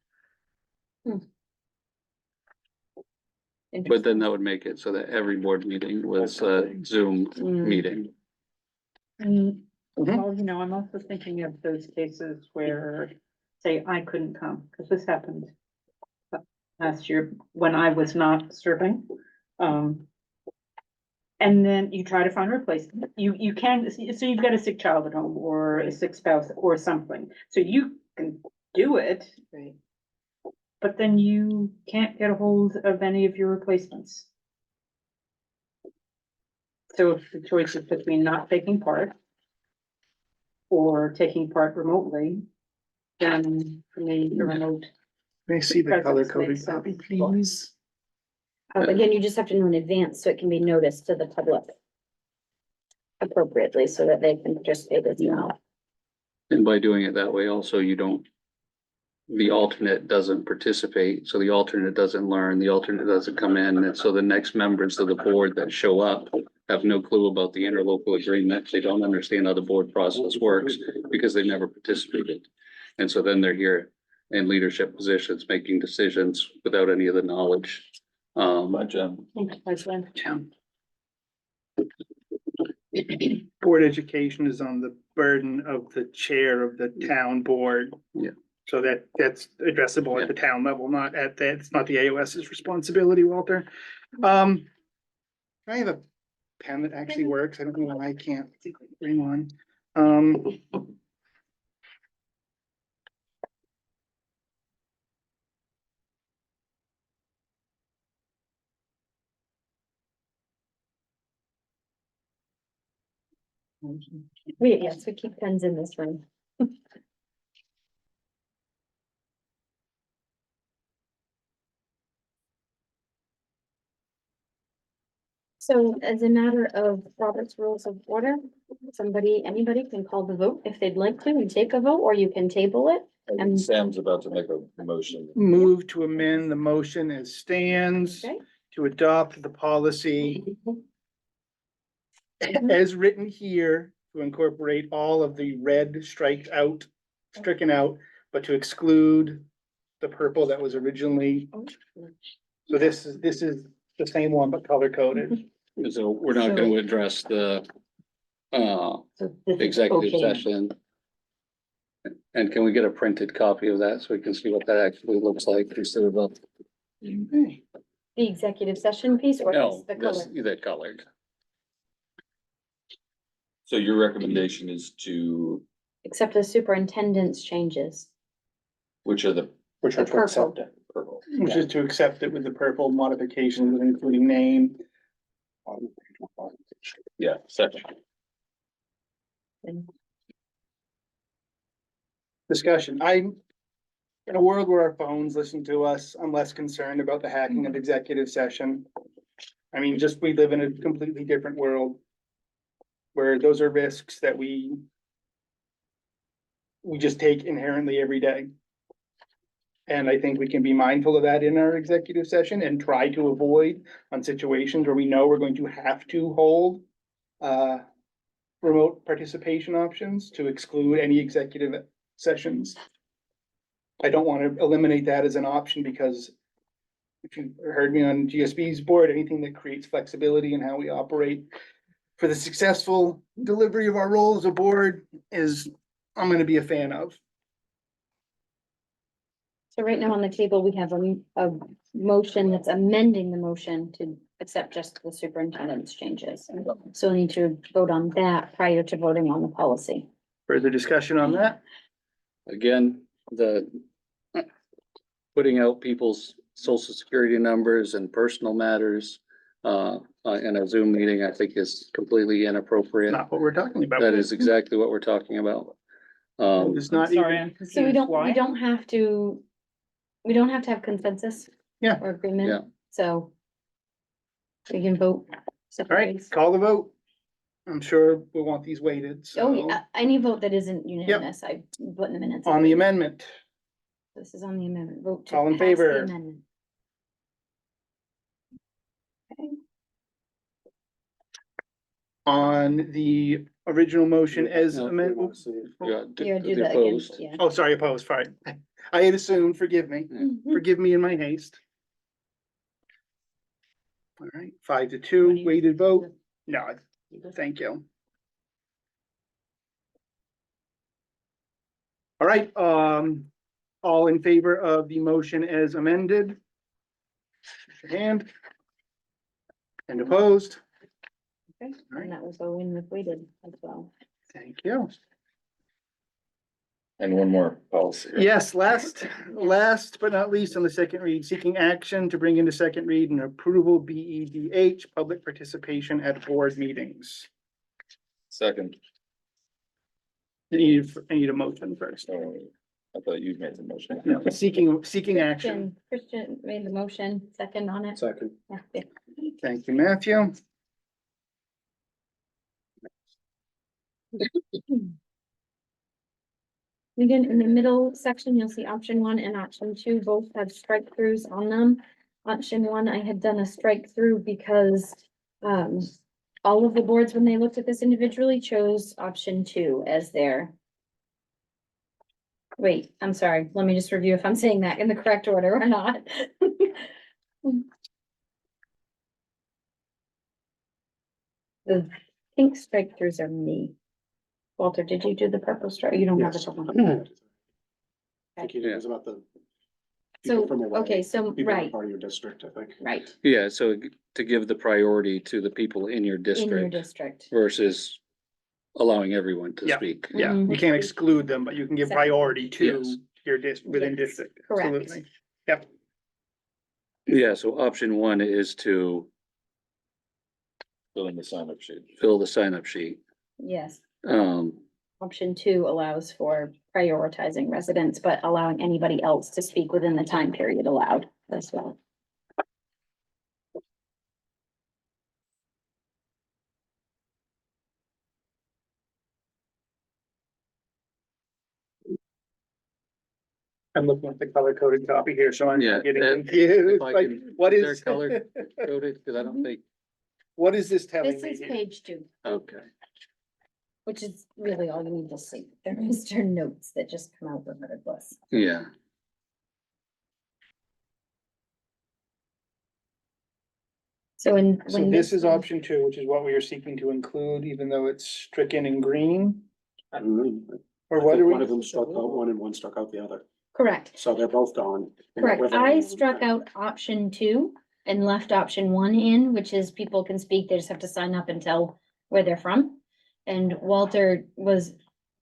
But then that would make it so that every board meeting was a Zoom Mm. meeting. Well, you know, I'm also thinking of those cases where, say, I couldn't come, because this happened last year when I was not serving. And then you try to find a replacement. You can, so you've got a sick child at home or a sick spouse or something. So you can do it, Right. but then you can't get a hold of any of your replacements. So if the choice is between not taking part or taking part remotely, then for me, the remote. May I see the color Presence coded makes copy, sense. please? Again, you just have to know in advance so it can be noticed to the public appropriately so that they can participate as well. And by doing it that way, also, you don't, the alternate doesn't participate, so the alternate doesn't learn, the alternate doesn't come in, and so the next members of the board that show up have no clue about the interlocal agreement, they don't understand how the board process works, because they never participated. And so then they're here in leadership positions, making decisions without any of the knowledge. My Jen. Board education is on the burden of the chair of the town board. Yeah. So that's addressable at the town level, not at that, it's not the AOS's responsibility, Walter. I have a pen that actually works. I don't know why I can't bring one. Yes, we keep pens in this room. So as a matter of Robert's Rules of Order, anybody can call the vote if they'd like to and take a vote, or you can table it. And- Sam's about to make a motion. Move to amend the motion as stands Okay. to adopt the policy as written here to incorporate all of the red stricken out, but to exclude the purple that was originally. So this is the same one, but color coded. So we're not gonna address the executive session. And can we get a printed copy of that so we can see what that actually looks like instead of Okay. The executive session piece or no, the color? that colored. So your recommendation is to, Except the superintendent's changes. which are the Which are to purple. accept it, purple? which is to accept it with the purple modifications, including name. Yeah, second. Discussion. In a world where our phones listen to us, I'm less concerned about the hacking of executive session. I mean, we live in a completely different world where those are risks that we we just take inherently every day. And I think we can be mindful of that in our executive session and try to avoid on situations where we know we're going to have to hold remote participation options to exclude any executive sessions. I don't want to eliminate that as an option because if you heard me on GSB's board, anything that creates flexibility in how we operate for the successful delivery of our role as a board is, I'm going to be a fan of. So right now on the table, we have a motion that's amending the motion to accept just the superintendent's changes. So we need to vote on that prior to voting on the policy. Further discussion on that? Again, putting out people's social security numbers and personal matters in a Zoom meeting, I think is completely inappropriate. Not what we're talking about. That is exactly what we're talking about. It's not Sorry, even, I'm So we confused. don't, Why? we don't have to have consensus. Yeah. Or agreement. Yeah. So we can vote. all separate right, ways. call the vote. I'm sure we'll want these weighted, Oh, so yeah, any vote that isn't unanimous, I put in the minutes. on the amendment, This is on the amendment, vote to All in pass the favor? amendment. Okay. on the original motion as No, amended. Yeah, Yeah, do the that again, opposed. yeah. Oh, sorry, opposed, fine. I had assumed, forgive me, Mhm. forgive me in my haste. All right, 5-2, What do you- weighted vote. No, thank you. All right, all in favor of the motion as amended? Raise your hand. And opposed? Okay, Right. and that will go in with weighted as well. Thank you. And one more policy. right? Yes, last but not least on the second read, seeking action to bring into second read and approval BEDH, public participation at board meetings. Second, I need a motion first. so I thought you'd made the motion. No, seeking action. Christian made the motion, second on it. Second. Yeah. Thank you, Matthew. Again, in the middle section, you'll see option 1 and option 2, both have strike throughs on them. Option 1, I had done a strike through because all of the boards, when they looked at this individually, chose option 2 as their. Wait, I'm sorry, let me just review if I'm saying that in the correct order or not. The pink strike throughs are me. Walter, did you do the purple strike? You don't have the Yes. purple. I think it was about the. So, people from away, okay, so, people that are right, part of your district, I think. right, Yeah, so to give the priority to the people in your in your district district. versus allowing everyone to Yeah. speak. Yeah, Mhm. you can't exclude them, but you can give Second. priority to Yes. your within Yes, district. correct. Absolutely. Yep. Yeah, so option 1 is to Fill in the sign up sheet. fill the sign up sheet. Yes, Um, option 2 allows for prioritizing residents, but allowing anybody else to speak within the time period allowed as well. I'm looking at the color coded copy here, so I'm Yeah, not getting if confused. I Like, can- what is there is? color coded? Because I don't think, What is this telling This me is here? page 2, okay. which is really all you need to see. There is your notes that just come out regardless. Yeah, So So this is option 2, which is what we are seeking to include, even though it's stricken in green, I don't know. or I what think are one of we? them struck out one and one struck out the other, Correct, so they're both gone. correct. Whether- I struck out option 2 and left option 1 in, which is people can speak, they just have to sign up and tell where they're from. And Walter was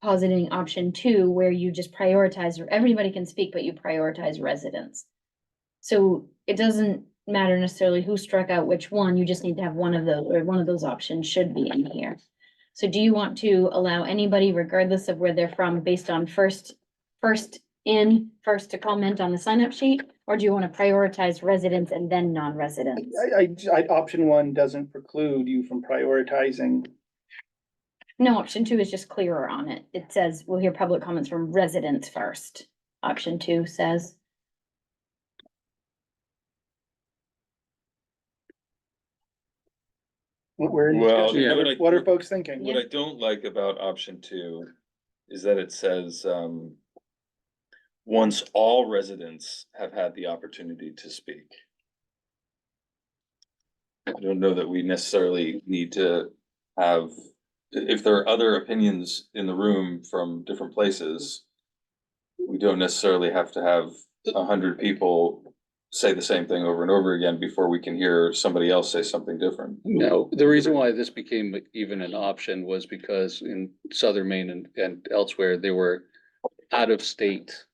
positing option 2, where you just prioritize, everybody can speak, but you prioritize residents. So it doesn't matter necessarily who struck out which one, you just need to have one of those, or one of those options should be in here. So do you want to allow anybody, regardless of where they're from, based on first to comment on the sign up sheet? Or do you want to prioritize residents and then non-residents? Option 1 doesn't preclude you from prioritizing No, option two is just clearer on it. It says, we'll hear public comments from residents first. Option two says, We're in Well, discussion. yeah, What are folks thinking? What I don't like about option two is that it says, once all residents have had the opportunity to speak. I don't know that we necessarily need to have, if there are other opinions in the room from different places, we don't necessarily have to have 100 people say the same thing over and over again before we can hear somebody else say something different. No, the reason why this became even an option was because in southern Maine and elsewhere, there were out-of-state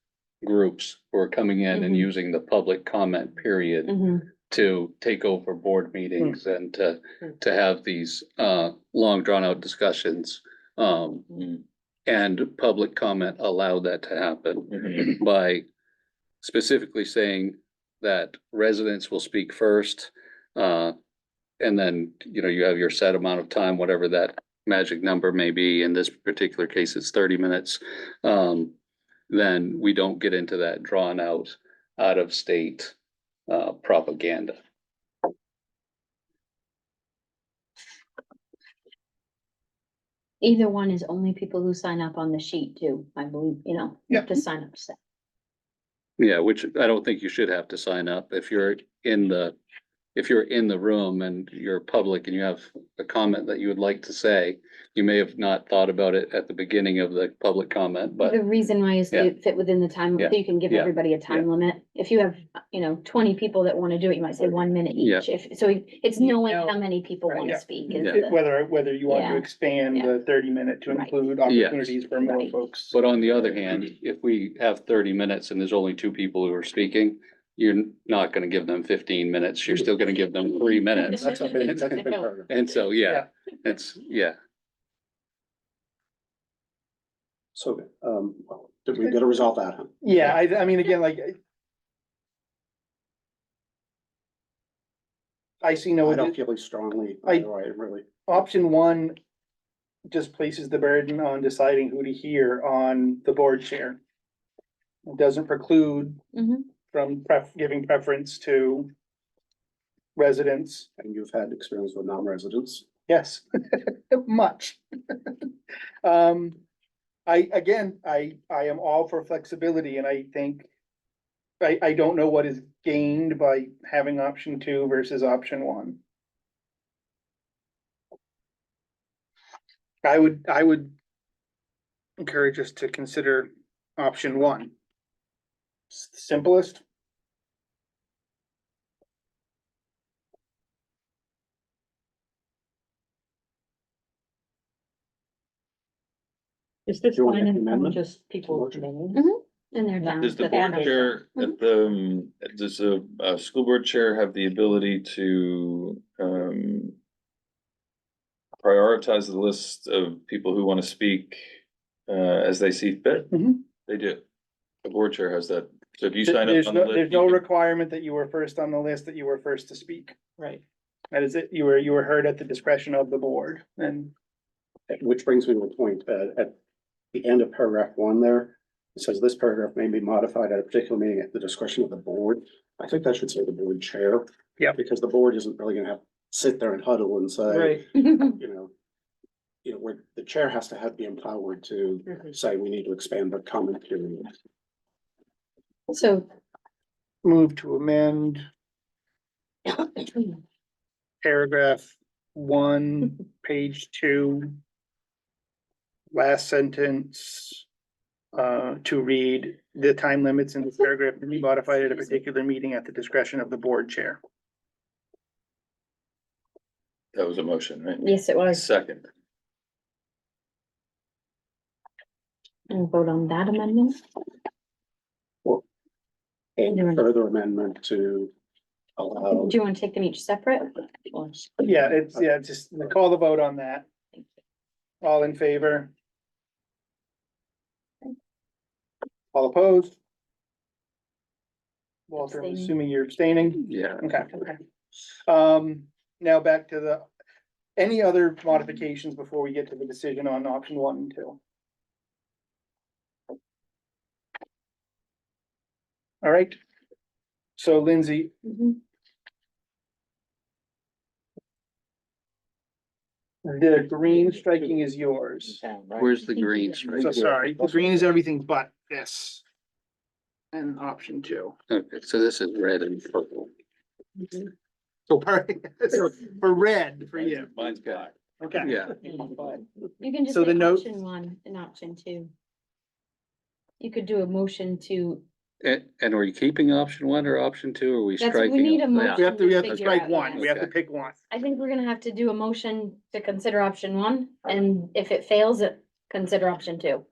groups who were coming in and Mhm. using the public comment period mhm, to take over board meetings and to have these long drawn out discussions. And public comment allowed that to happen by specifically saying that residents will speak first. And then, you have your set amount of time, whatever that magic number may be. In this particular case, it's 30 minutes. Then we don't get into that drawn out of state propaganda. either one is only people who sign up on the sheet too, I believe, you have to sign up. Yeah, which I don't think you should have to sign up if you're in the room and you're public and you have a comment that you would like to say. You may have not thought about it at the beginning of the public comment, but The reason why is Yeah. to fit within the time, Yeah. so you can give Yeah. everybody a time limit. If you have, 20 people that wanna do it, you might say 1 minute Yeah. each. So it's You knowing know, how many people right. wanna Yeah. speak. Yeah. is the- Whether you want to Yeah. expand Yeah. the 30-minute to Right. include Yes. opportunities for more Right. folks. but on the other hand, if we have 30 minutes and there's only two people who are speaking, you're not gonna give them 15 minutes. You're still gonna give them 3 minutes. That's a big paragraph. And so, yeah. So, did we gotta resolve that? Huh? Yeah, I mean, again, like. I see no, I don't feel as strongly, I- either way, really. option one just places the burden on deciding who to hear on the board chair. It doesn't preclude Mhm. from giving preference to residents. And you've had experience with non-residents. Yes, much. I am all for flexibility and I think. I don't know what is gained by having option two versus option one. I would encourage us to consider option one. Simplest. Is this You want fine an and amendment? just people? Motion? And they're down. Does the but board they're- chair, does a school board chair have the ability to, prioritize the list of people who want to speak, as they see fit? Mhm. They do. The board chair has that. So if you sign up There's on the no, list. there's no requirement that you were first on the list, that you were first to speak. Right. That is it. You were heard at the discretion of the board and. Which brings me to a point, at the end of paragraph one there, it says this paragraph may be modified at a particular meeting at the discretion of the board. I think that should say the board chair. Yeah. Because the board isn't really gonna have, sit there and huddle and say, Right. where the chair has to be empowered to say, we need to expand the comment period. So, Move to amend paragraph 1, page 2. Last sentence, to read, the time limits in this paragraph can be modified at a particular meeting at the discretion of the board chair. That was a motion, right? yes, it was. Second. And vote on that amendment. And Doing- further amendment to allow. Do you want to take them each separate? Or- Yeah, just call the vote on that. All in favor? All opposed? Walter, I'm Abstaining. assuming you're abstaining? Yeah. Okay. Now back to the any other modifications before we get to the decision on option 1 and 2? All right. So Lindsay, Mhm. the green striking is yours. Where's the green So stripe? sorry, the green is everything but this. And option 2. Okay, so this is red and purple. So for red for you. Mine's black. Okay. Yeah, You can just So the say note- option 1 and option 2. You could do a motion to, and are you keeping option 1 or option 2, or are we That's- striking? we need a it? Yeah. motion. We have to Figure strike out, one. We have to yes. pick one. I think we're gonna have to do a motion to consider option 1, and if it fails, consider option 2,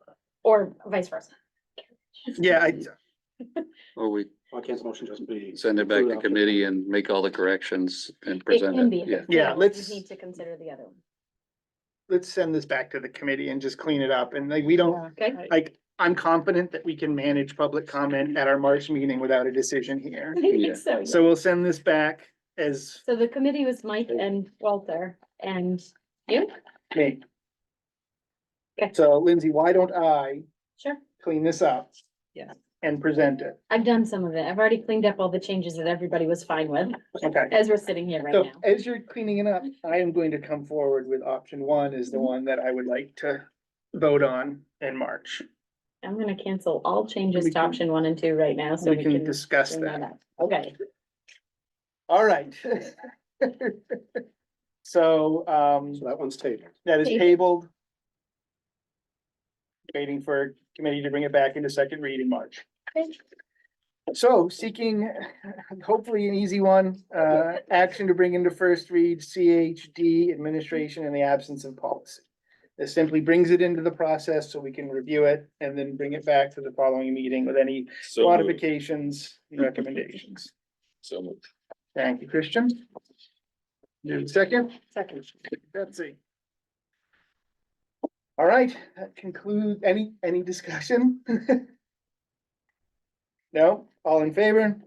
or vice versa. Yeah, Or we Why can't the motion just be? send it back to Include committee and make all the corrections and It present can it, be, if yeah. it Yeah, fails, let's- you need to consider the other one. let's send this back to the committee and just clean it up. And like, we don't, Okay? like, I'm confident that we can manage public comment at our March meeting without a decision here. I think Yeah. so, yeah. So we'll send this back as So the committee was Mike and Walter and you? me. Okay. So Lindsay, why don't I Sure. clean this up? Yeah. And present it? I've done some of it. I've already cleaned up all the changes that everybody was fine with, Okay. as we're sitting here right So now. as you're cleaning it up, I am going to come forward with option 1 is the one that I would like to vote on in March. I'm gonna cancel all changes We to can- option 1 and 2 right now, so We we can can discuss bring that that. up. Okay. All right. So, So that one's tabled. that is Tabled. tabled. Waiting for committee to bring it back into second read in March. Okay. So seeking, hopefully an easy one, action to bring into first read CHD administration in the absence of policy. This simply brings it into the process so we can review it and then bring it back to the following meeting with any So moved. modifications and recommendations. So moved. Thank you, Christian. Do a second? Second. Betsy. All right, that concludes, any discussion? No, all in favor?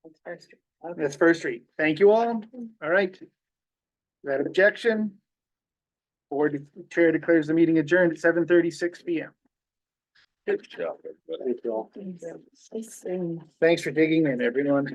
That's first. That's first read. Thank you all. All right. That objection? Board chair declares the meeting adjourned at 7:36 PM. Good job, everybody. Thank you all. Thanks. Thanks for digging in, everyone.